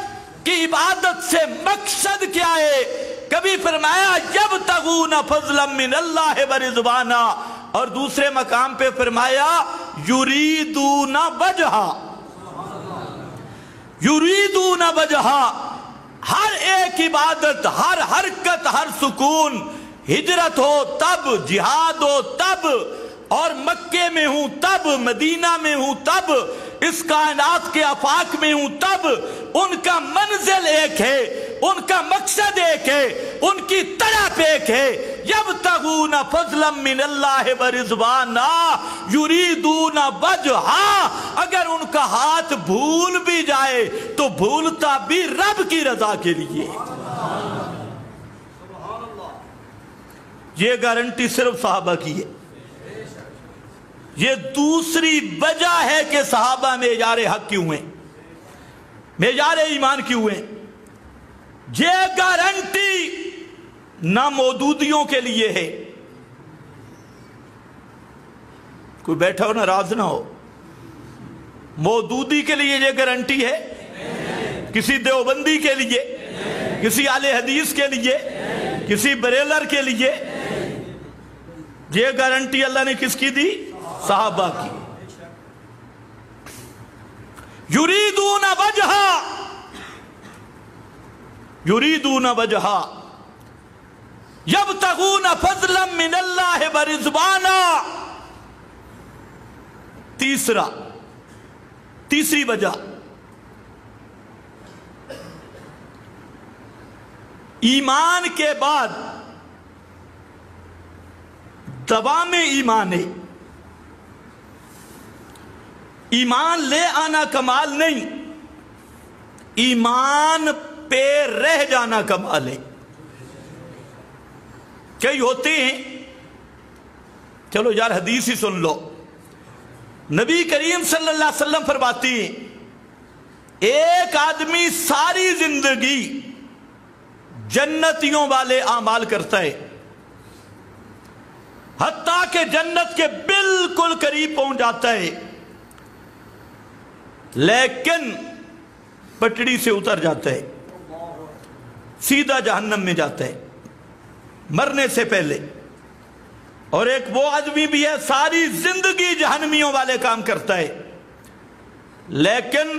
کی عبادت سے مقصد کیا ہے. کبھی فرمایا یبتغون فضلا من اللہ ورضوانا, اور دوسرے مقام پہ فرمایا یریدون وجہا, یریدون وجہا. ہر ایک عبادت, ہر حرکت, ہر سکون, ہجرت ہو تب, جہاد ہو تب, اور مکے میں ہوں تب, مدینہ میں ہوں تب, اس کائنات کے آفاق میں ہوں تب, ان کا منزل ایک ہے, ان کا مقصد ایک ہے, ان کی طرف ایک ہے. یبتغون فضلا من اللہ ورضوانا یریدون وجہا. اگر ان کا ہاتھ بھول بھی جائے تو بھولتا بھی رب کی رضا کے لیے. یہ گارنٹی صرف صحابہ کی ہے. یہ دوسری وجہ ہے کہ صحابہ معیار حق کیوں ہیں، معیار ایمان کیوں ہیں۔ یہ گارنٹی نہ مودودیوں کے لیے ہے، کوئی بیٹھا ہو ناراض نہ ہو، مودودی کے لیے یہ گارنٹی ہے؟ کسی دیوبندی کے لیے، کسی اہل حدیث کے لیے، کسی بریلر کے لیے؟ یہ گارنٹی اللہ نے کس کی دی؟ صحابہ کی۔ یریدون وجہا، یریدون وجہا یبتغون فضلا من اللہ ورضوانا۔ تیسری وجہ، ایمان کے بعد دوام ایمان ہے۔ ایمان لے آنا کمال نہیں، ایمان پہ رہ جانا کمال ہے۔ کئی ہوتے ہیں، چلو یار حدیث ہی سن لو، نبی کریم صلی اللہ علیہ وسلم فرماتی ہیں ایک آدمی ساری زندگی جنتیوں والے اعمال کرتا ہے، حتیٰ کہ جنت کے بالکل قریب پہنچ جاتا ہے، لیکن پٹڑی سے اتر جاتا ہے، سیدھا جہنم میں جاتا ہے مرنے سے پہلے۔ اور ایک وہ آدمی بھی ہے ساری زندگی جہنمیوں والے کام کرتا ہے، لیکن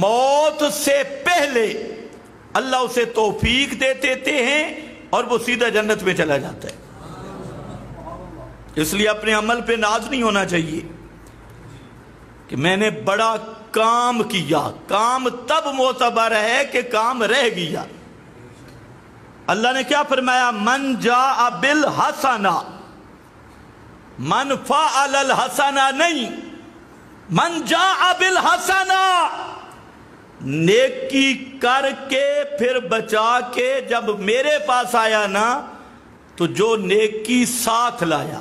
موت سے پہلے اللہ اسے توفیق دے دیتے ہیں اور وہ سیدھا جنت میں چلا جاتا ہے۔ اس لیے اپنے عمل پہ ناز نہیں ہونا چاہیے کہ میں نے بڑا کام کیا، کام تب معتبر ہے کہ کام رہ گیا۔ اللہ نے کیا فرمایا؟ من جاء بالحسنہ، من فعل الحسنہ نہیں، من جاء بالحسنہ، نیکی کر کے پھر بچا کے جب میرے پاس آیا نا تو جو نیکی ساتھ لایا،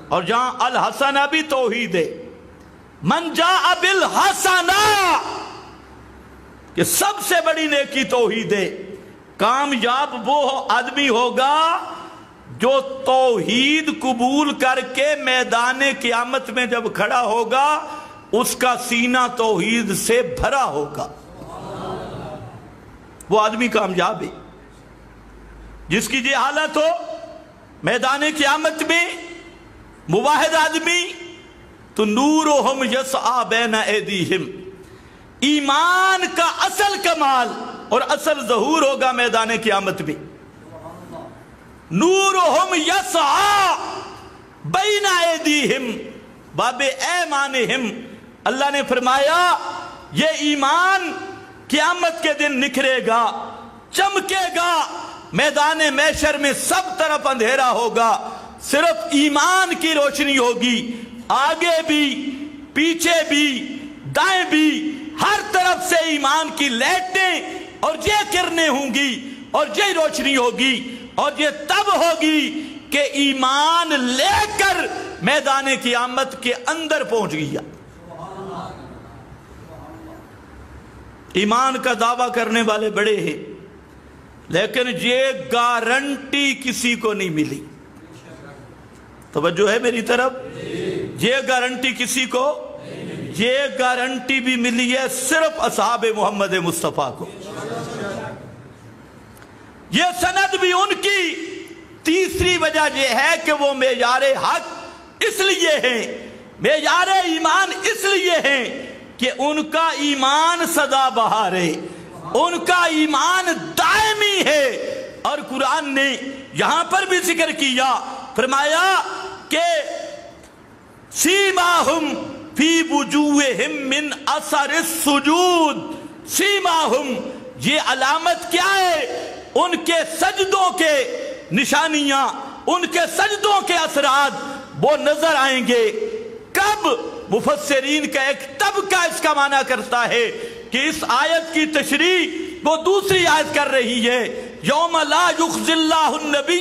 اور جہاں الحسنہ بھی توحید ہے، من جاء بالحسنہ، کہ سب سے بڑی نیکی توحید ہے۔ کامیاب وہ آدمی ہوگا جو توحید قبول کر کے میدان قیامت میں جب کھڑا ہوگا اس کا سینہ توحید سے بھرا ہوگا، وہ آدمی کامیاب ہے۔ جس کی یہ حالت ہو میدان قیامت میں موحد آدمی تو نورہم یسعی بین ایدیہم، ایمان کا اصل کمال اور اصل ظہور ہوگا میدان قیامت میں۔ نورہم یسعی بین ایدیہم باب ایمانہم، اللہ نے فرمایا یہ ایمان قیامت کے دن نکھرے گا، چمکے گا، میدان محشر میں سب طرف اندھیرا ہوگا، صرف ایمان کی روشنی ہوگی، آگے بھی پیچھے بھی دائیں بھی ہر طرف سے ایمان کی لائٹیں اور یہ کرنیں ہوں گی اور یہ روشنی ہوگی، اور یہ تب ہوگی کہ ایمان لے کر میدان قیامت کے اندر پہنچ گیا۔ ایمان کا دعویٰ کرنے والے بڑے ہیں، لیکن یہ گارنٹی کسی کو نہیں ملی۔ توجہ ہے میری طرف؟ یہ گارنٹی کسی کو، یہ گارنٹی بھی ملی ہے صرف اصحاب محمد مصطفیٰ کو۔ یہ سند بھی ان کی تیسری وجہ یہ ہے کہ وہ معیار حق اس لیے ہیں، معیار ایمان اس لیے ہیں کہ ان کا ایمان سدا بہار ہے، ان کا ایمان دائمی ہے۔ اور قرآن نے یہاں پر بھی ذکر کیا، فرمایا کہ سیماہم فی وجوہہم من اثر السجود، سیماہم یہ علامت کیا ہے؟ ان کے سجدوں کے نشانیاں، ان کے سجدوں کے اثرات وہ نظر آئیں گے۔ کب؟ مفسرین کا ایک طبقہ اس کا معنی کرتا ہے کہ اس آیت کی تشریح وہ دوسری آیت کر رہی ہے، یوم لا یخزی اللہ النبی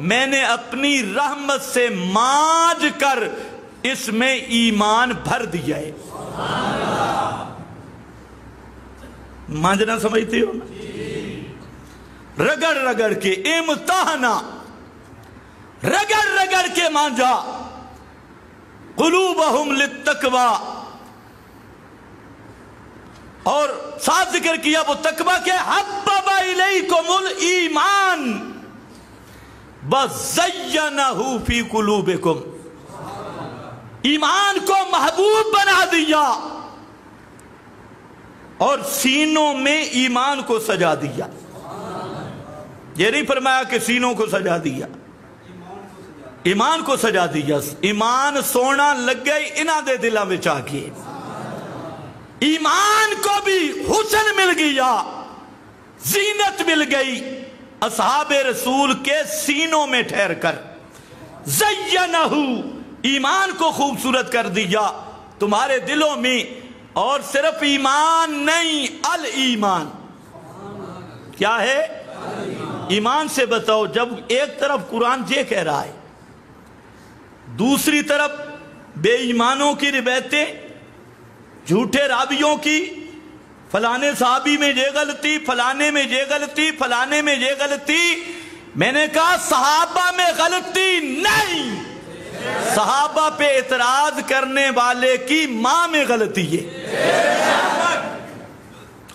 میں نے اپنی رحمت سے مانج کر اس میں ایمان بھر دیا ہے۔ مانجنا سمجھتے ہو نا؟ رگڑ رگڑ کے امتحانا، رگڑ رگڑ کے مانجا، قلوبہم للتقوی، اور ساتھ ذکر کیا وہ تقوی کے حبب الیکم الایمان وزینہ فی قلوبکم، ایمان کو محبوب بنا دیا اور سینوں میں ایمان کو سجا دیا۔ یہ نہیں فرمایا کہ سینوں کو سجا دیا، ایمان کو سجا دیا۔ ایمان سونا لگ گئی انہاں دے دلاں وچ آ کے، ایمان کو بھی حسن مل گیا، زینت مل گئی اصحاب رسول کے سینوں میں ٹھہر کر۔ زینہ، ایمان کو خوبصورت کر دیا تمہارے دلوں میں، اور صرف ایمان نہیں، الایمان کیا ہے؟ ایمان سے بتاؤ، جب ایک طرف قرآن یہ کہہ رہا ہے، دوسری طرف بے ایمانوں کی روایتیں، جھوٹے راویوں کی، فلانے صحابی میں یہ غلطی، فلانے میں یہ غلطی، فلانے میں یہ غلطی، میں نے کہا صحابہ میں غلطی نہیں، صحابہ پہ اعتراض کرنے والے کی ماں میں غلطی ہے،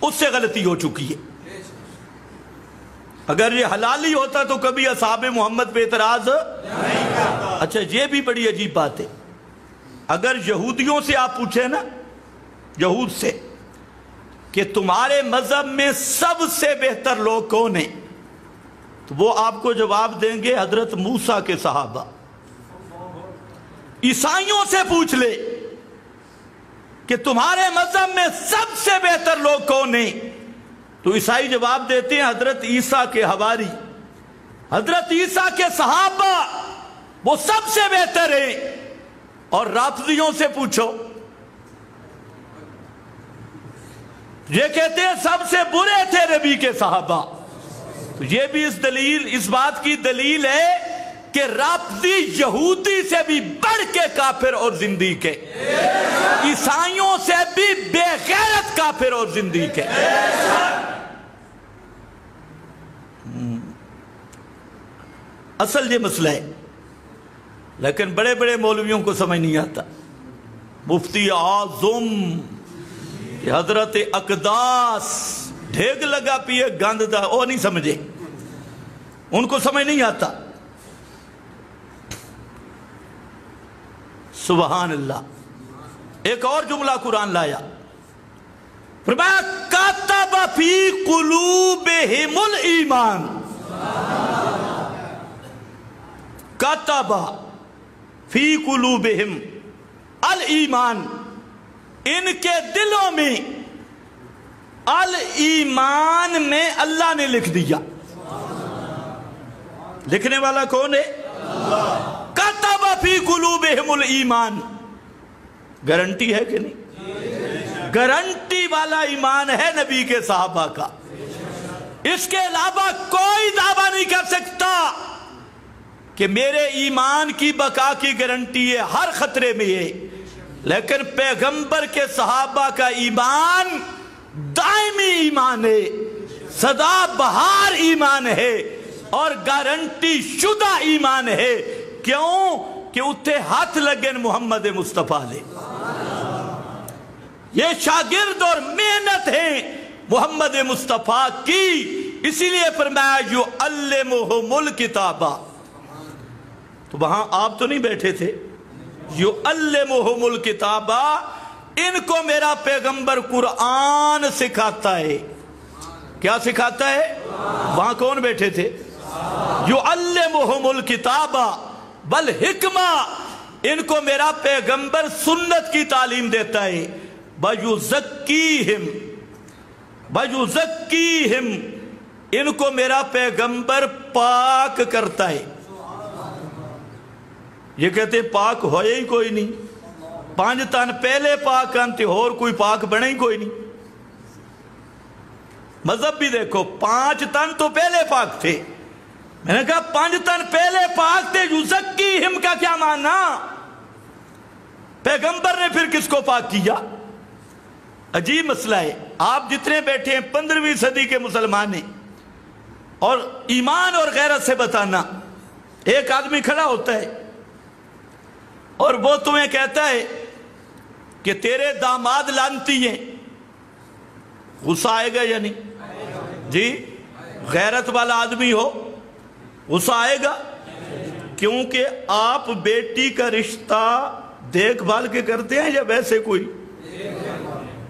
اس سے غلطی ہو چکی ہے۔ اگر یہ حلالی ہوتا تو کبھی اصحاب محمد پہ اعتراض نہیں کرتا۔ اچھا یہ بھی بڑی عجیب بات ہے، اگر یہودیوں سے آپ پوچھیں نا، یہود سے، کہ تمہارے مذہب میں سب سے بہتر لوگ کون ہیں، تو وہ آپ کو جواب دیں گے حضرت موسیٰ کے صحابہ۔ عیسائیوں سے پوچھ لے کہ تمہارے مذہب میں سب سے بہتر لوگ کون ہیں، تو عیسائی جواب دیتے ہیں حضرت عیسیٰ کے حواری، حضرت عیسیٰ کے صحابہ، وہ سب سے بہتر ہیں۔ اور رافضیوں سے پوچھو، یہ کہتے ہیں سب سے برے تھے نبی کے صحابہ۔ تو یہ بھی اس بات کی دلیل ہے کہ رافضی یہودی سے بھی بڑھ کے کافر اور زندیق ہے، عیسائیوں سے بھی بے غیرت کافر اور زندیق ہے۔ اصل یہ مسئلہ ہے، لیکن بڑے بڑے مولویوں کو سمجھ نہیں آتا۔ مفتی اعظم حضرت اقداس ڈھیگ لگا پیے گند دا، وہ نہیں سمجھے، ان کو سمجھ نہیں آتا۔ سبحان اللہ۔ ایک اور جملہ قرآن لایا، فرمایا کاتب فی قلوبہم الایمان، کاتب فی قلوبہم الایمان، ان کے دلوں میں الایمان میں اللہ نے لکھ دیا۔ لکھنے والا کون ہے؟ کاتب فی قلوبہم الایمان، گارنٹی ہے کہ نہیں؟ گارنٹی والا ایمان ہے نبی کے صحابہ کا، اس کے علاوہ کوئی دعویٰ نہیں کر سکتا کہ میرے ایمان کی بقا کی گارنٹی ہے، ہر خطرے میں ہے۔ لیکن پیغمبر کے صحابہ کا ایمان دائمی ایمان ہے، سدا بہار ایمان ہے، اور گارنٹی شدہ ایمان ہے۔ کیوں کہ اتھے ہاتھ لگن محمد مصطفیٰ لے، یہ شاگرد اور محنت ہے محمد مصطفیٰ کی، اسی لیے فرمایا یعلمہم الکتاب۔ تو وہاں آپ تو نہیں بیٹھے تھے، یعلمہم الکتاب، ان کو میرا پیغمبر قرآن سکھاتا ہے۔ کیا سکھاتا ہے؟ وہاں کون بیٹھے تھے؟ یعلمہم الکتاب والحکمہ، ان کو میرا پیغمبر سنت کی تعلیم دیتا ہے۔ وَيُزَكِّيهِمْ، ان کو میرا پیغمبر پاک کرتا ہے۔ یہ کہتے ہیں پاک ہوئے ہی کوئی نہیں، 5 تن پہلے پاک انتے اور کوئی پاک بنے ہی کوئی نہیں۔ مذہب بھی دیکھو، 5 تن تو پہلے پاک تھے، میں نے کہا 5 تن پہلے پاک تھے، یزکیہم کا کیا معنی؟ پیغمبر نے پھر کس کو پاک کیا؟ عجیب مسئلہ ہے۔ آپ جتنے بیٹھے ہیں 15ویں صدی کے مسلمان ہیں، اور ایمان اور غیرت سے بتانا، ایک آدمی کھڑا ہوتا ہے اور وہ تمہیں کہتا ہے کہ تیرے داماد لعنتی ہیں، غصہ آئے گا یا نہیں؟ جی، غیرت والا آدمی ہو غصہ آئے گا؟ کیونکہ آپ بیٹی کا رشتہ دیکھ بھال کے کرتے ہیں یا ویسے کوئی؟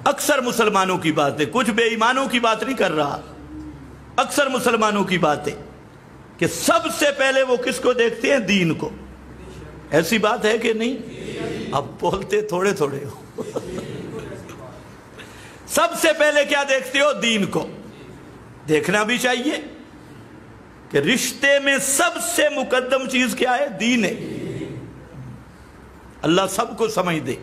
اکثر مسلمانوں کی بات ہے، کچھ بے ایمانوں کی بات نہیں کر رہا، اکثر مسلمانوں کی بات ہے کہ سب سے پہلے وہ کس کو دیکھتے ہیں؟ دین کو۔ ایسی بات ہے کہ نہیں؟ اب بولتے تھوڑے تھوڑے ہو۔ سب سے پہلے کیا دیکھتے ہو؟ دین کو۔ دیکھنا بھی چاہیے کہ رشتے میں سب سے مقدم چیز کیا ہے؟ دین ہے۔ اللہ سب کو سمجھ دے،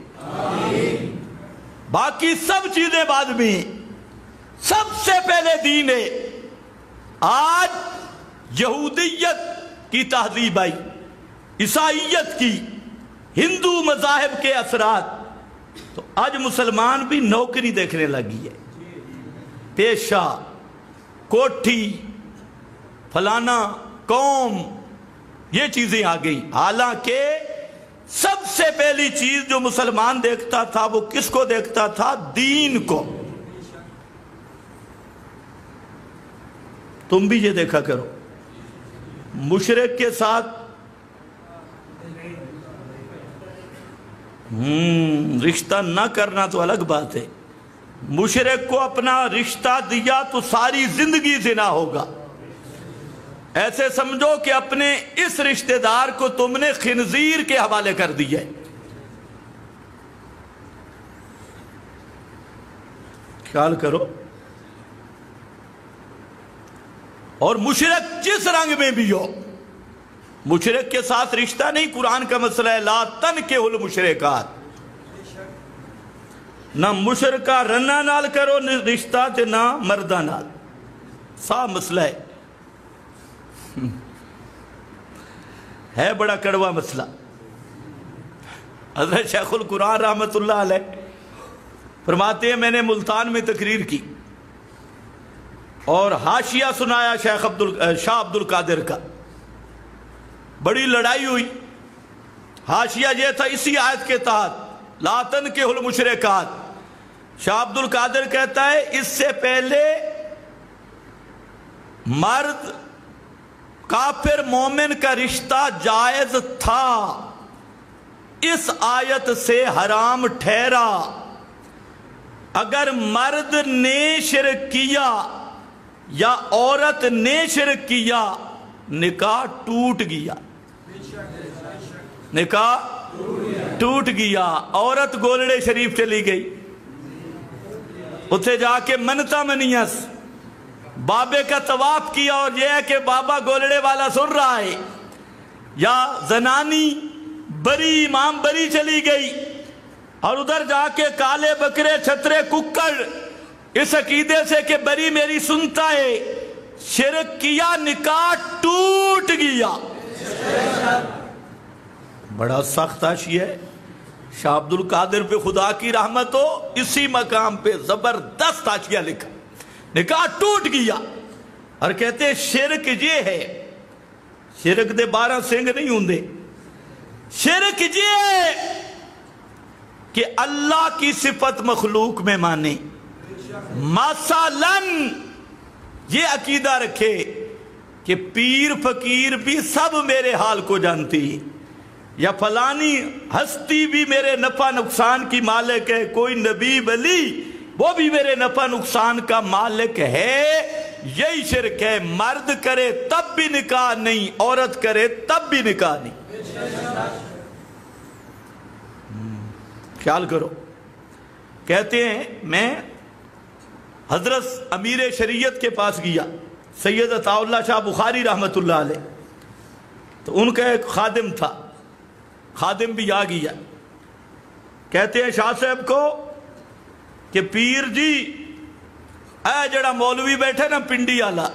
باقی سب چیزیں بعد میں، سب سے پہلے دین ہے۔ آج یہودیت کی تہذیب آئی، عیسائیت کی، ہندو مذاہب کے اثرات، تو آج مسلمان بھی نوکری دیکھنے لگی ہے، پیشہ، کوٹھی، فلانا قوم، یہ چیزیں آ گئی۔ حالانکہ سب سے پہلی چیز جو مسلمان دیکھتا تھا وہ کس کو دیکھتا تھا؟ دین کو۔ تم بھی یہ دیکھا کرو، مشرک کے ساتھ رشتہ نہ کرنا تو الگ بات ہے، مشرک کو اپنا رشتہ دیا تو ساری زندگی زنا ہوگا۔ ایسے سمجھو کہ اپنے اس رشتہ دار کو تم نے خنزیر کے حوالے کر دیا ہے۔ خیال کرو۔ اور مشرک جس رنگ میں بھی ہو، مشرک کے ساتھ رشتہ نہیں، قرآن کا مسئلہ ہے لا تنکحوا المشرکات، نہ مشرکہ رنہ نال کرو رشتہ تے نہ مردہ نال، صاف مسئلہ ہے بڑا کڑوا مسئلہ۔ حضرت شیخ القرآن رحمت اللہ علیہ فرماتے ہیں میں نے ملتان میں تقریر کی اور حاشیہ سنایا شاہ عبد القادر کا، بڑی لڑائی ہوئی۔ حاشیہ یہ تھا اسی آیت کے تحت لا تنکحوا المشرکات۔ شاہ عبد القادر کہتا ہے اس سے پہلے مرد کافر مومن کا رشتہ جائز تھا، اس آیت سے حرام ٹھہرا۔ اگر مرد نے شرک کیا یا عورت نے شرک کیا، نکاح ٹوٹ گیا، نکاح ٹوٹ گیا۔ عورت گولڑے شریف چلی گئی، اتھے جا کے منتا منیس، بابے کا طواف کیا، اور یہ ہے کہ بابا گولڑے والا سن رہا ہے، یا زنانی بری امام بری چلی گئی، اور ادھر جا کے کالے بکرے چھترے ککڑ اس عقیدے سے کہ بری میری سنتا ہے، شرک کیا، نکاح ٹوٹ گیا۔ بڑا سخت حاشیہ ہے۔ شاہ عبد القادر پہ خدا کی رحمت ہو، اسی مقام پہ زبردست حاشیہ لکھا، نکاح ٹوٹ گیا۔ اور کہتے ہیں شرک یہ ہے، شرک دے 12 سنگ نہیں ہوندے، شرک یہ ہے کہ اللہ کی صفت مخلوق میں مانے، مثلاً یہ عقیدہ رکھے کہ پیر فقیر بھی سب میرے حال کو جانتی ہے، یا فلانی ہستی بھی میرے نفع نقصان کی مالک ہے، کوئی نبی ولی وہ بھی میرے نفع نقصان کا مالک ہے۔ یہی شرک ہے۔ مرد کرے تب بھی نکاح نہیں، عورت کرے تب بھی نکاح نہیں۔ خیال کرو۔ کہتے ہیں میں حضرت امیر شریعت کے پاس گیا، سید عطا اللہ شاہ بخاری رحمت اللہ علیہ، تو ان کا ایک خادم تھا، خادم بھی آ گیا۔ کہتے ہیں شاہ صاحب کو کہ پیر جی اے جڑا مولوی بیٹھے نا پنڈی والا،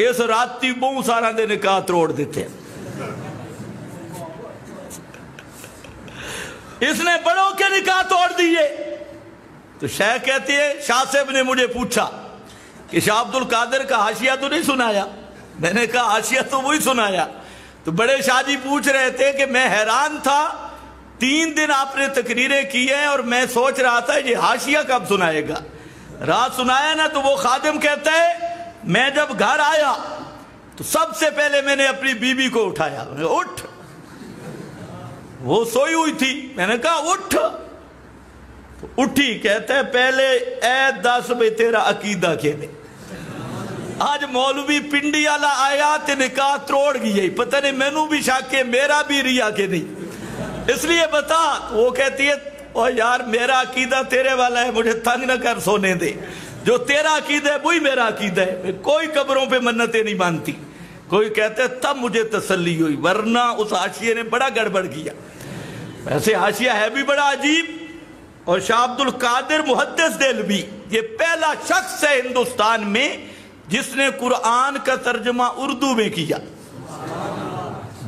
اس راتی بہت سارا دے نکاح توڑ دیتے ہیں. اس نے بڑوں کے نکاح توڑ دیے. تو شیخ کہتی ہے شاہ صاحب نے مجھے پوچھا کہ شاہ عبد القادر کا حاشیہ تو نہیں سنایا؟ میں نے کہا حاشیہ تو وہی سنایا. تو بڑے شاہ جی پوچھ رہے تھے کہ میں حیران تھا 3 دن آپ نے تقریریں کی ہیں اور میں سوچ رہا تھا یہ حاشیہ کب سنائے گا. رات سنایا نا تو وہ خادم کہتا ہے میں جب گھر آیا تو سب سے پہلے میں نے اپنی بیوی کو اٹھایا. اٹھ. وہ سوئی ہوئی تھی. میں نے کہا اٹھ. اٹھی. کہتا ہے پہلے اے 10 بھائی تیرا عقیدہ کے لئے. آج مولوی پنڈی والا آیا تے نکاح توڑ گئی. پتہ نہیں مینوں بھی شک ہے میرا بھی ریا کے نہیں. اس لیے بتا. وہ کہتی ہے او یار میرا عقیدہ تیرے والا ہے, مجھے تنگ نہ کر سونے دے. جو تیرا عقیدہ ہے وہی میرا عقیدہ ہے. میں کوئی قبروں پہ منتیں نہیں مانتی. کوئی کہتے تب مجھے تسلی ہوئی, ورنہ اس حاشیے نے بڑا گڑبڑ کیا. ویسے حاشیہ ہے بھی بڑا عجیب. اور شاہ عبد القادر محدث دہلوی یہ پہلا شخص ہے ہندوستان میں جس نے قرآن کا ترجمہ اردو میں کیا.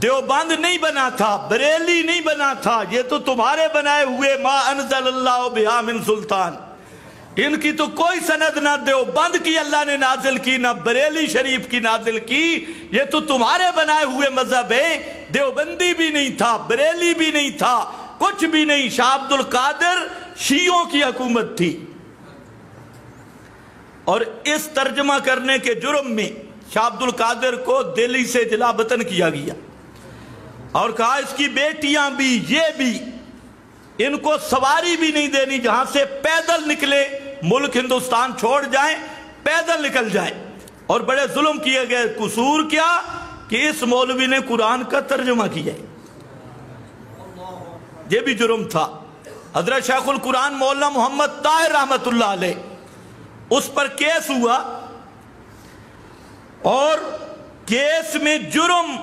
دیوبند نہیں بنا تھا, بریلی نہیں بنا تھا, یہ تو تمہارے بنائے ہوئے ما انزل اللہ بہا من سلطان. ان کی تو کوئی سند نہ دیوبند کی اللہ نے نازل کی نہ بریلی شریف کی نازل کی. یہ تو تمہارے بنائے ہوئے مذہب ہیں. دیوبندی بھی نہیں تھا, بریلی بھی نہیں تھا, کچھ بھی نہیں. شاہ عبد القادر شیعوں کی حکومت تھی. اور اس ترجمہ کرنے کے جرم میں شاہ عبد القادر کو دہلی سے جلا وطن کیا گیا اور کہا اس کی بیٹیاں بھی یہ بھی ان کو سواری بھی نہیں دینی, جہاں سے پیدل نکلے ملک ہندوستان چھوڑ جائیں, پیدل نکل جائیں. اور بڑے ظلم کیے گئے. قصور کیا کہ اس مولوی نے قرآن کا ترجمہ کیا ہے. یہ بھی جرم تھا. حضرت شیخ القرآن مولانا محمد طاہر رحمت اللہ علیہ اس پر کیس ہوا اور کیس میں جرم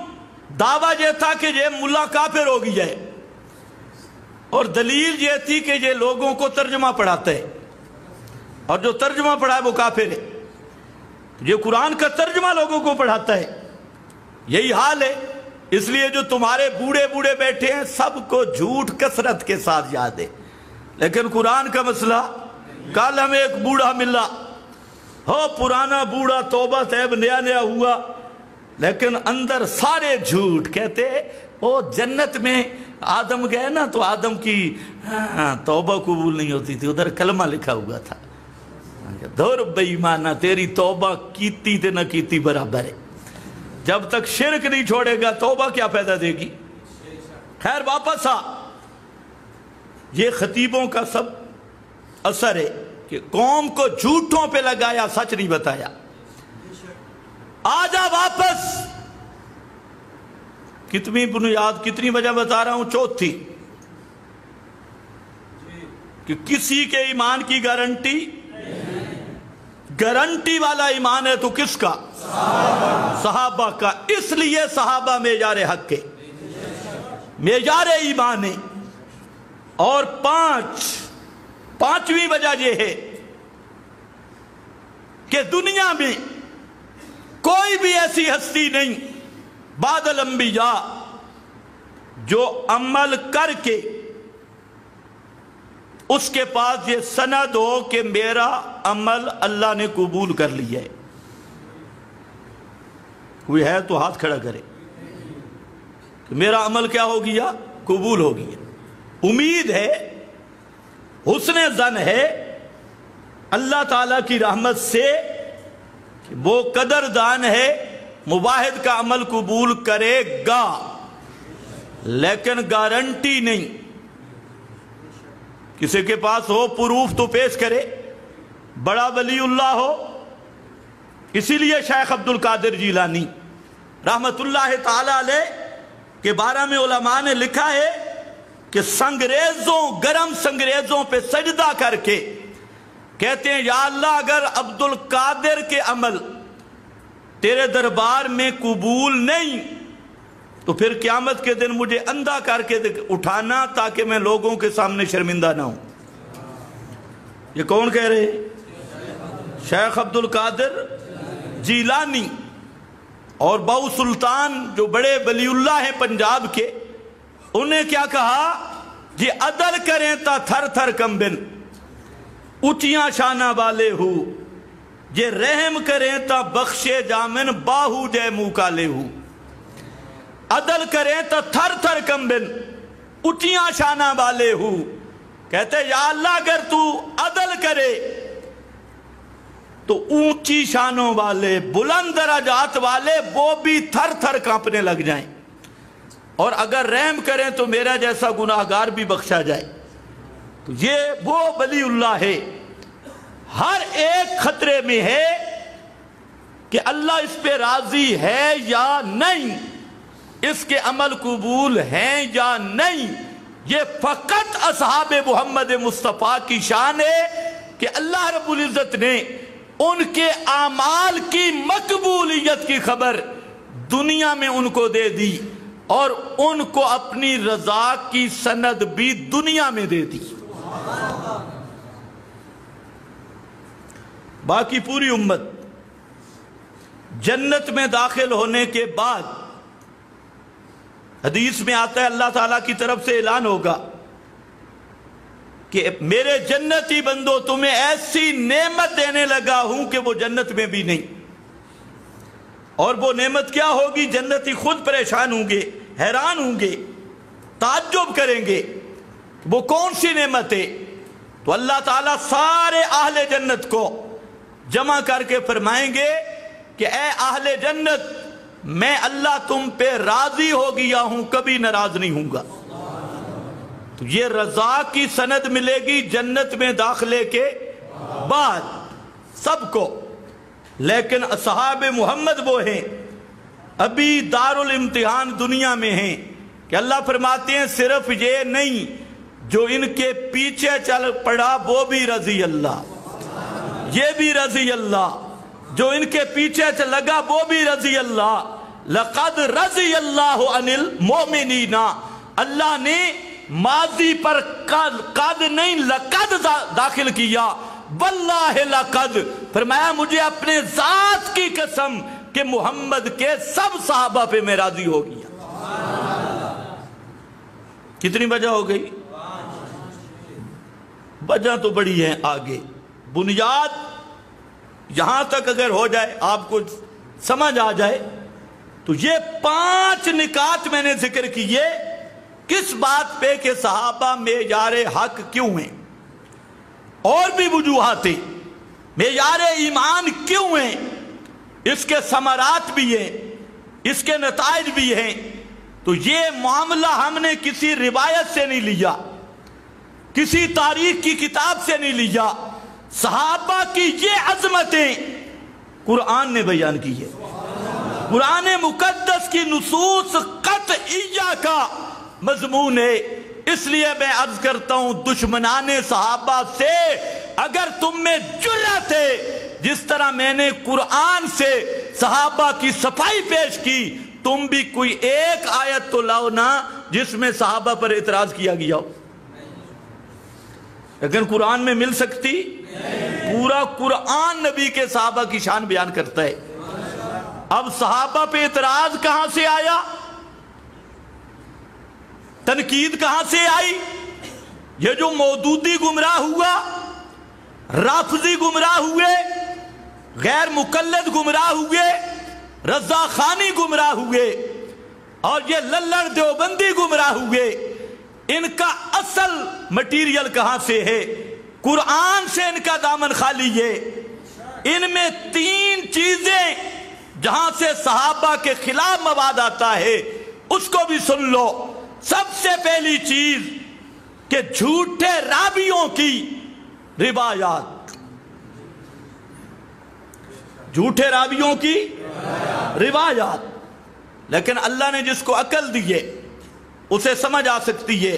دعویٰ یہ تھا کہ یہ ملا کافر ہو گیا ہے اور دلیل یہ تھی کہ یہ لوگوں کو ترجمہ پڑھاتا ہے اور جو ترجمہ پڑھائے وہ کافر ہے. یہ قرآن کا ترجمہ لوگوں کو پڑھاتا ہے. یہی حال ہے. اس لیے جو تمہارے بوڑھے بوڑھے بیٹھے ہیں سب کو جھوٹ کثرت کے ساتھ یاد ہے, لیکن قرآن کا مسئلہ. کل ہمیں ایک بوڑھا ملا, ہو پرانا بوڑھا توبہ طیب نیا نیا ہوا لیکن اندر سارے جھوٹ. کہتے وہ جنت میں آدم گئے نا تو آدم کی توبہ قبول نہیں ہوتی تھی, ادھر کلمہ لکھا ہوا تھا. دور بے ایمانہ تیری توبہ کیتی تے نہ کیتی برابر ہے. جب تک شرک نہیں چھوڑے گا توبہ کیا پیدا دے گی. خیر واپس آ. یہ خطیبوں کا سب اثر ہے کہ قوم کو جھوٹوں پہ لگایا, سچ نہیں بتایا. آجا واپس. کتنی بنیاد کتنی وجہ بتا رہا ہوں, چوتھی کہ کسی کے ایمان کی گارنٹی والا ایمان ہے تو کس کا؟ صحابہ کا. اس لیے صحابہ معیار حق ہے, معیار ایمان ہے. اور پانچویں وجہ یہ ہے کہ دنیا میں کوئی بھی ایسی ہستی نہیں بعد الانبیاء جو عمل کر کے اس کے پاس یہ سند ہو کہ میرا عمل اللہ نے قبول کر لیا ہے. کوئی ہے تو ہاتھ کھڑا کرے کہ میرا عمل کیا ہو گیا؟ قبول ہو گیا. امید ہے, حسن ظن ہے اللہ تعالیٰ کی رحمت سے کہ وہ قدردان ہے, مواحد کا عمل قبول کرے گا, لیکن گارنٹی نہیں. کسی کے پاس ہو پروف تو پیش کرے, بڑا ولی اللہ ہو. اسی لیے شیخ عبد القادر جیلانی رحمت اللہ تعالی علیہ کے بارے میں علماء نے لکھا ہے کہ گرم سنگریزوں پہ سجدہ کر کے کہتے ہیں یا اللہ اگر عبد القادر کے عمل تیرے دربار میں قبول نہیں تو پھر قیامت کے دن مجھے اندھا کر کے اٹھانا تاکہ میں لوگوں کے سامنے شرمندہ نہ ہوں. یہ کون کہہ رہے؟ شیخ عبد القادر جیلانی اور باؤ سلطان جو بڑے ولی اللہ ہیں پنجاب کے، انہیں کیا کہا؟ جی عدل کریں تا تھر تھر کمبن، اونچیاں شانہ والے ہو، جے رحم کریں تا بخشے جامن، باہو جے منہ کالے ہو۔ عدل کریں تا تھر تھر کمبن، اونچیاں شانہ والے ہو۔ کہتے یا اللہ اگر تو عدل کرے تو اونچی شانوں والے، بلند درجات والے وہ بھی تھر تھر کانپنے لگ جائیں، اور اگر رحم کریں تو میرا جیسا گناہگار بھی بخشا جائے۔ تو یہ وہ ولی اللہ ہے، ہر ایک خطرے میں ہے کہ اللہ اس پہ راضی ہے یا نہیں، اس کے عمل قبول ہیں یا نہیں۔ یہ فقط اصحاب محمد مصطفیٰ کی شان ہے کہ اللہ رب العزت نے ان کے اعمال کی مقبولیت کی خبر دنیا میں ان کو دے دی، اور ان کو اپنی رضا کی سند بھی دنیا میں دے دی۔ باقی پوری امت جنت میں داخل ہونے کے بعد حدیث میں آتا ہے اللہ تعالیٰ کی طرف سے اعلان ہوگا کہ میرے جنتی بندو تمہیں ایسی نعمت دینے لگا ہوں کہ وہ جنت میں بھی نہیں۔ اور وہ نعمت کیا ہوگی؟ جنتی خود پریشان ہوں گے، حیران ہوں گے، تعجب کریں گے وہ کون سی نعمت ہے؟ تو اللہ تعالیٰ سارے اہل جنت کو جمع کر کے فرمائیں گے کہ اے اہل جنت، میں اللہ تم پہ راضی ہو گیا ہوں، کبھی ناراض نہیں ہوں گا۔ تو یہ رضا کی سند ملے گی جنت میں داخلے کے بعد سب کو۔ لیکن اصحاب محمد وہ ہیں ابھی دارالامتحان دنیا میں ہیں کہ اللہ فرماتے ہیں صرف یہ نہیں، جو ان کے پیچھے چل پڑا وہ بھی رضی اللہ، یہ بھی رضی اللہ، جو ان کے پیچھے لگا وہ بھی رضی اللہ۔ لقد رضی اللہ عن المؤمنین، اللہ نے ماضی پر قد نہیں لقد داخل کیا، واللہ لقد، فرمایا مجھے اپنے ذات کی قسم کہ محمد کے سب صحابہ پہ میں راضی ہو گیا۔ کتنی وجہ ہو گئی؟ وجہ تو بڑی ہے آگے، بنیاد یہاں تک اگر ہو جائے آپ کو سمجھ آ جائے تو یہ 5 نکات میں نے ذکر کیے کس بات پہ کہ صحابہ معیار حق کیوں ہیں، اور بھی وجوہات ہیں، معیار ایمان کیوں ہیں، اس کے ثمرات بھی ہیں، اس کے نتائج بھی ہیں۔ تو یہ معاملہ ہم نے کسی روایت سے نہیں لیا، کسی تاریخ کی کتاب سے نہیں لیا، صحابہ کی یہ عظمتیں قرآن نے بیان کی ہے۔ قرآن مقدس کی نصوص قطعیہ کا مضمون ہے۔ اس لیے میں عرض کرتا ہوں دشمنان صحابہ سے اگر تم میں جرأت ہے، جس طرح میں نے قرآن سے صحابہ کی صفائی پیش کی، تم بھی کوئی ایک آیت تو لاؤ نا جس میں صحابہ پر اعتراض کیا گیا ہو۔ لیکن قرآن میں مل سکتی؟ پورا قرآن نبی کے صحابہ کی شان بیان کرتا ہے۔ اب صحابہ پہ اعتراض کہاں سے آیا؟ تنقید کہاں سے آئی؟ یہ جو مودودی گمراہ ہوا، رافضی گمراہ ہوئے، غیر مقلد گمراہ ہوئے، رضا خانی گمراہ ہوئے، اور یہ للڑ دیوبندی گمراہ ہوئے، ان کا اصل مٹیریل کہاں سے ہے؟ قرآن سے ان کا دامن خالی ہے۔ ان میں 3 چیزیں جہاں سے صحابہ کے خلاف مواد آتا ہے اس کو بھی سن لو۔ سب سے پہلی چیز کہ جھوٹے راویوں کی روایات، جھوٹے راویوں کی روایات۔ لیکن اللہ نے جس کو عقل دی ہے اسے سمجھ آ سکتی ہے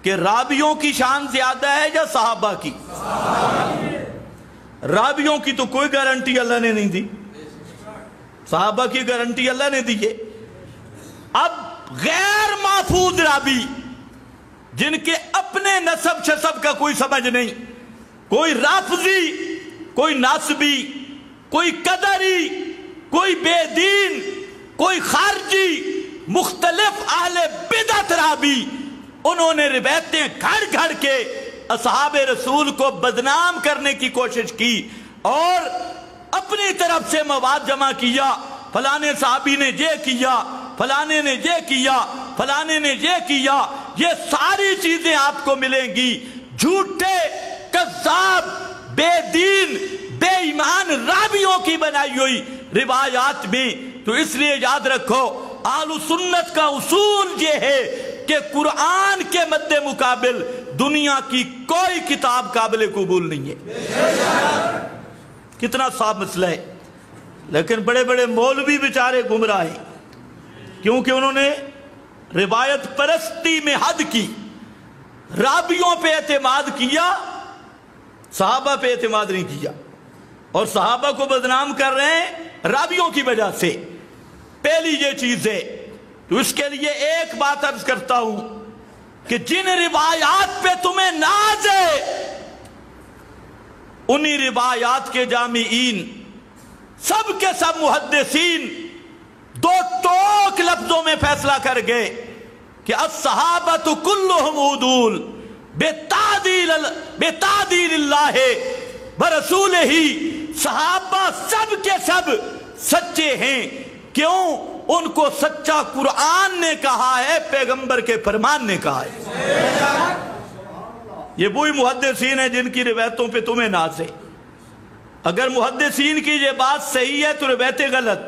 کہ راویوں کی شان زیادہ ہے یا صحابہ کی؟ راویوں کی تو کوئی گارنٹی اللہ نے نہیں دی، صحابہ کی گارنٹی اللہ نے دی ہے۔ اب غیر محفوظ راوی جن کے اپنے نسب شسب کا کوئی سمجھ نہیں، کوئی رافضی، کوئی ناسبی، کوئی قدری، کوئی بے دین، کوئی خارجی، مختلف اہل بدعت رابی، انہوں نے روایتیں گھڑ گھڑ کے اصحاب رسول کو بدنام کرنے کی کوشش کی اور اپنی طرف سے مواد جمع کیا، فلانے صحابی نے یہ کیا، فلانے نے یہ کیا، فلانے نے یہ کیا۔ یہ ساری چیزیں آپ کو ملیں گی جھوٹے، کذاب، بے دین، بے ایمان رابیوں کی بنائی ہوئی روایات میں۔ تو اس لیے یاد رکھو، اہل سنت کا اصول یہ ہے کہ قرآن کے مد مقابل دنیا کی کوئی کتاب قابل قبول نہیں ہے۔ کتنا صاف مسئلہ ہے، لیکن بڑے بڑے مولوی بیچارے گمراہ ہیں، کیونکہ انہوں نے روایت پرستی میں حد کی، رابیوں پہ اعتماد کیا، صحابہ پہ اعتماد نہیں کیا، اور صحابہ کو بدنام کر رہے ہیں رابیوں کی وجہ سے۔ پہلی یہ چیز ہے۔ تو اس کے لیے ایک بات عرض کرتا ہوں کہ جن روایات پہ تمہیں ناز ہے، انہی روایات کے جامعین، سب کے سب محدثین دو ٹوک لفظوں میں فیصلہ کر گئے کہ الصحابۃ کلہم عدول بتعدیل اللہ برسولہ۔ صحابہ سب کے سب سچے ہیں، کیوں؟ ان کو سچا قرآن نے کہا ہے، پیغمبر کے فرمان نے کہا ہے۔ یہ وہی محدثین ہیں جن کی روایتوں پہ تمہیں ناز ہے۔ اگر محدثین کی یہ بات صحیح ہے تو روایتیں غلط،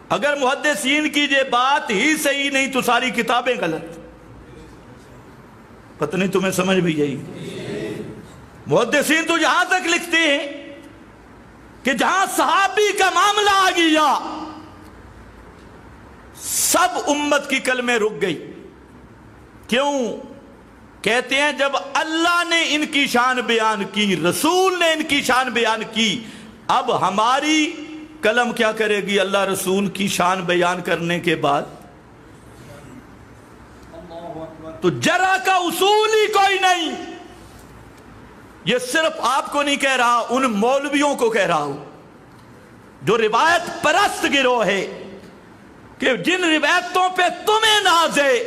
اگر محدثین کی یہ بات ہی صحیح نہیں تو ساری کتابیں غلط۔ پتہ نہیں تمہیں سمجھ بھی جائے گی۔ محدثین تو یہاں تک لکھتے ہیں کہ جہاں صحابی کا معاملہ آ گیا سب امت کی کلمیں رک گئی۔ کیوں؟ کہتے ہیں جب اللہ نے ان کی شان بیان کی، رسول نے ان کی شان بیان کی، اب ہماری قلم کیا کرے گی اللہ رسول کی شان بیان کرنے کے بعد؟ تو جرا کا اصول ہی کوئی نہیں۔ یہ صرف آپ کو نہیں کہہ رہا، ان مولویوں کو کہہ رہا ہوں جو روایت پرست گروہ ہے، کہ جن روایتوں پہ تمہیں ناز ہے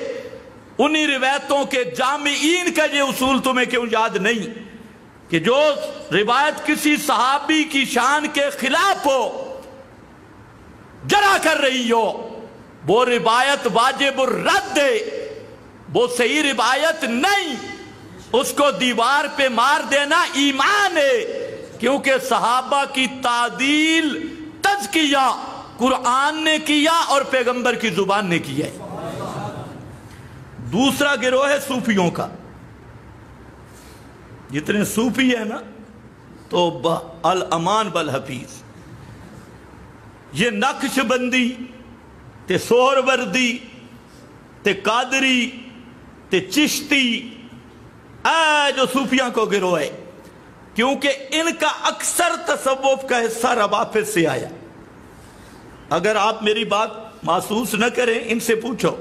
انہی روایتوں کے جامعین کا یہ اصول تمہیں کیوں یاد نہیں کہ جو روایت کسی صحابی کی شان کے خلاف ہو، جرا کر رہی ہو، وہ روایت واجب الرد ہے، وہ صحیح روایت نہیں، اس کو دیوار پہ مار دینا ایمان ہے، کیونکہ صحابہ کی تعدیل تزکیہ قرآن نے کیا اور پیغمبر کی زبان نے کیا ہے۔ دوسرا گروہ ہے صوفیوں کا۔ جتنے صوفی ہیں نا تو الامان بالحفیظ، یہ نقش بندی تے سور وردی تے قادری تے چشتی، جو صوفیاں کو گروہ ہے، کیونکہ ان کا اکثر تصوف کا حصہ روافض سے آیا۔ اگر آپ میری بات محسوس نہ کریں، ان سے پوچھو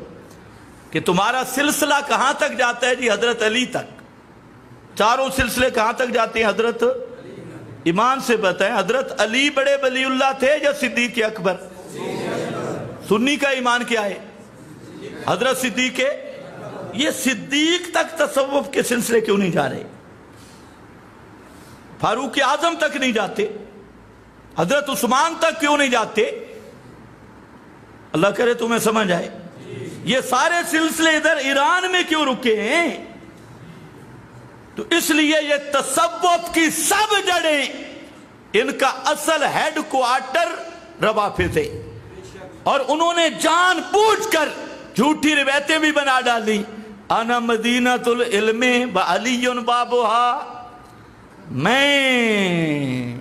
کہ تمہارا سلسلہ کہاں تک جاتا ہے؟ جی حضرت علی تک۔ چاروں سلسلے کہاں تک جاتے ہیں؟ حضرت ایمان سے بتائیں، حضرت علی بڑے ولی اللہ تھے یا صدیق اکبر؟ سنی کا ایمان کیا ہے؟ حضرت صدیق۔ یہ صدیق تک تصوف کے سلسلے کیوں نہیں جا رہے؟ فاروق اعظم تک نہیں جاتے؟ حضرت عثمان تک کیوں نہیں جاتے؟ اللہ کرے تمہیں سمجھ آئے۔ یہ سارے سلسلے ادھر ایران میں کیوں رکے ہیں؟ تو اس لیے یہ تصوف کی سب جڑیں، ان کا اصل ہیڈ کوارٹر روافض ہے، اور انہوں نے جان بوجھ کر جھوٹی روایتیں بھی بنا ڈالی۔ انا مدینۃ العلم وعلی بابھا، میں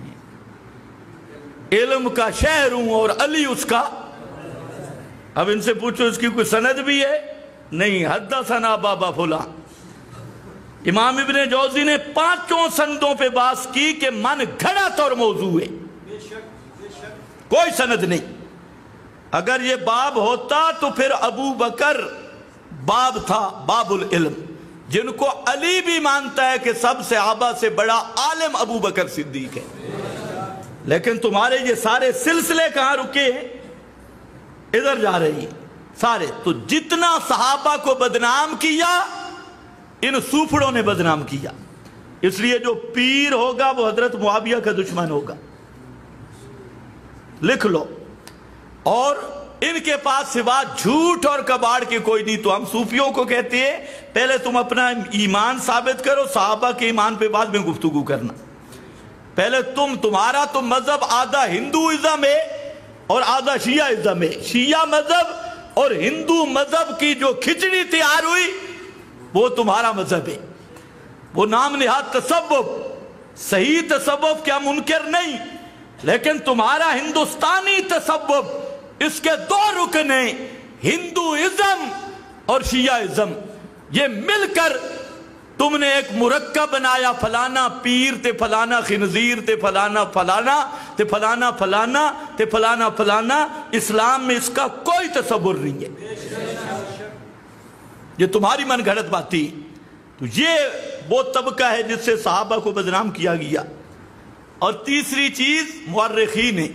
علم کا شہر ہوں اور علی اس کا۔ اب ان سے پوچھو اس کی کوئی سند بھی ہے؟ نہیں۔ حدثنا بابا فلاں۔ امام ابن جوزی نے 5 سندوں پہ بحث کی کہ من گھڑت اور موضوع ہے، کوئی سند نہیں۔ اگر یہ باب ہوتا تو پھر ابو بکر باب تھا، باب العلم، جن کو علی بھی مانتا ہے کہ سب صحابہ سے بڑا عالم ابو بکر صدیق ہے۔ لیکن تمہارے یہ سارے سلسلے کہاں رکے ہیں؟ ادھر جا رہی ہیں سارے. تو جتنا صحابہ کو بدنام کیا ان سوپڑوں نے بدنام کیا. اس لیے جو پیر ہوگا وہ حضرت معاویہ کا دشمن ہوگا، لکھ لو. اور ان کے پاس سوا جھوٹ اور کباڑ کے کوئی نہیں. تو ہم صوفیوں کو کہتے ہیں پہلے تم اپنا ایمان ثابت کرو، صحابہ کے ایمان پہ بعد میں گفتگو کرنا. پہلے تمہارا تو مذہب آدھا ہندوازم ہے اور آدھا شیعہ ہے. شیعہ مذہب اور ہندو مذہب کی جو کھچڑی تیار ہوئی وہ تمہارا مذہب ہے. وہ نام نہاد تصوف، صحیح تصوف کیا منکر نہیں، لیکن تمہارا ہندوستانی تصوف اس کے دو رکن ہیں، ہندوازم اور شیعہازم. یہ مل کر تم نے ایک مرکب بنایا، فلانا پیر تے فلانا خنزیر تے فلانا فلانا تے فلانا فلانا تے فلانا فلانا. اسلام میں اس کا کوئی تصور نہیں ہے، یہ تمہاری من گھڑت باتیں. تو یہ وہ طبقہ ہے جس سے صحابہ کو بدنام کیا گیا. اور تیسری چیز مورخین ہیں.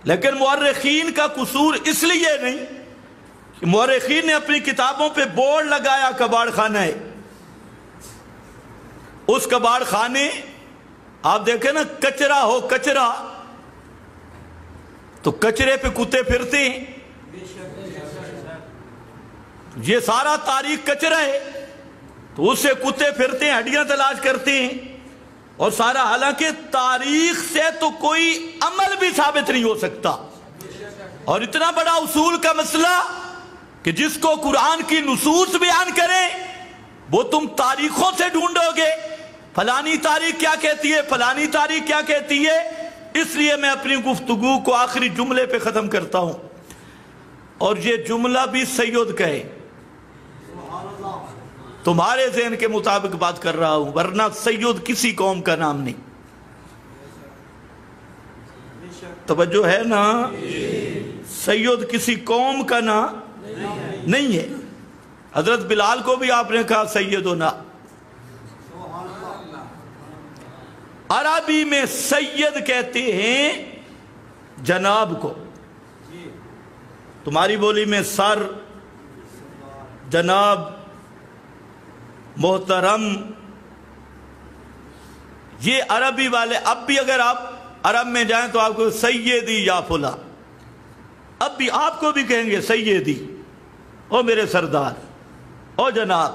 لیکن مورخین کا قصور اس لیے نہیں کہ مورخین نے اپنی کتابوں پہ بورڈ لگایا کباڑ خانہ ہے. اس کباڑ خانے آپ دیکھیں نا، کچرا ہو کچرا تو کچرے پہ کتے پھرتے ہیں. یہ سارا تاریخ کچرا ہے تو اس سے کتے پھرتے ہیں، ہڈیاں تلاش کرتے ہیں. اور سارا حالانکہ تاریخ سے تو کوئی عمل بھی ثابت نہیں ہو سکتا. اور اتنا بڑا اصول کا مسئلہ کہ جس کو قرآن کی نصوص بیان کریں وہ تم تاریخوں سے ڈھونڈو گے، فلانی تاریخ کیا کہتی ہے، فلانی تاریخ کیا کہتی ہے. اس لیے میں اپنی گفتگو کو آخری جملے پہ ختم کرتا ہوں، اور یہ جملہ بھی سید کا ہے. تمہارے ذہن کے مطابق بات کر رہا ہوں، ورنہ سید کسی قوم کا نام نہیں. توجہ ہے نا؟ سید کسی قوم کا نام نہیں ہے. حضرت بلال کو بھی آپ نے کہا سیدنا. عربی میں سید کہتے ہیں جناب کو، تمہاری بولی میں سر، جناب، محترم، یہ عربی والے. اب بھی اگر آپ عرب میں جائیں تو آپ کو سیدی یا فلا، اب بھی آپ کو بھی کہیں گے سیدی، او میرے سردار، او جناب.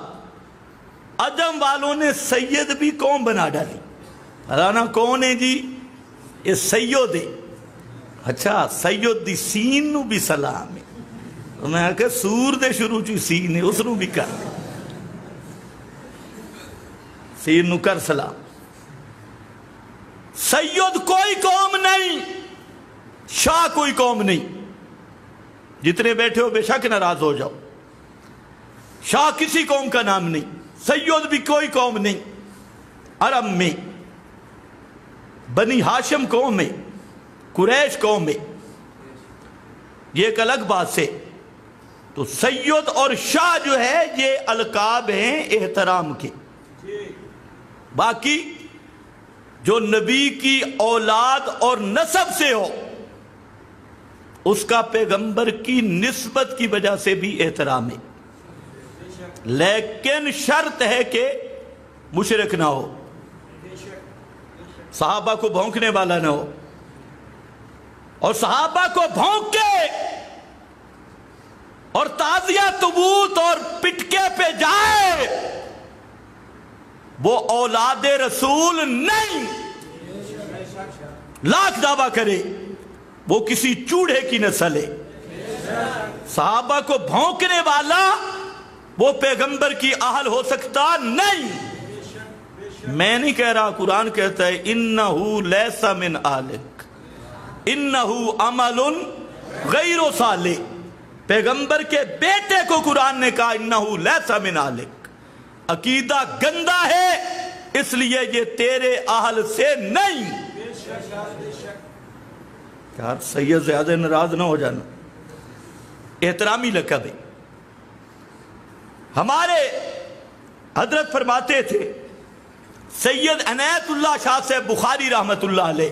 عجم والوں نے سید بھی قوم بنا ڈالی. فلانا کون ہے جی؟ یہ سید ہے. اچھا سید دی سین نو بھی سلام ہے. میں کہ سور دے شروع چی سین ہے، اس نو بھی کر سین نو کر سلام. سید کوئی قوم نہیں، شاہ کوئی قوم نہیں. جتنے بیٹھے ہو بے شک ناراض ہو جاؤ، شاہ کسی قوم کا نام نہیں، سید بھی کوئی قوم نہیں. عرب میں بنی ہاشم قوم ہے، قریش قوم ہے، یہ ایک الگ بات سے. تو سید اور شاہ جو ہے یہ القاب ہیں احترام کے. باقی جو نبی کی اولاد اور نسب سے ہو اس کا پیغمبر کی نسبت کی وجہ سے بھی احترام ہے، لیکن شرط ہے کہ مشرک نہ ہو، صحابہ کو بھونکنے والا نہ ہو. اور صحابہ کو بھونک کے اور تعزیہ تبوت اور پٹکے پہ جائے وہ اولاد رسول نہیں. لاکھ دعویٰ کرے وہ کسی چوڑے کی نسل ہے. صحابہ کو بھونکنے والا وہ پیغمبر کی اہل ہو سکتا نہیں. میں نہیں کہہ رہا، قرآن کہتا ہے انہو لیس من آلک انہو عمل غیر صالح. پیغمبر کے بیٹے کو قرآن نے کہا انہو لیس من آلک، عقیدہ گندہ ہے اس لیے یہ تیرے اہل سے نہیں. یار سید زیادہ ناراض نہ ہو جانا، احترامی لقب ہے. ہمارے حضرت فرماتے تھے، سید عنایت اللہ شاہ سے بخاری رحمت اللہ علیہ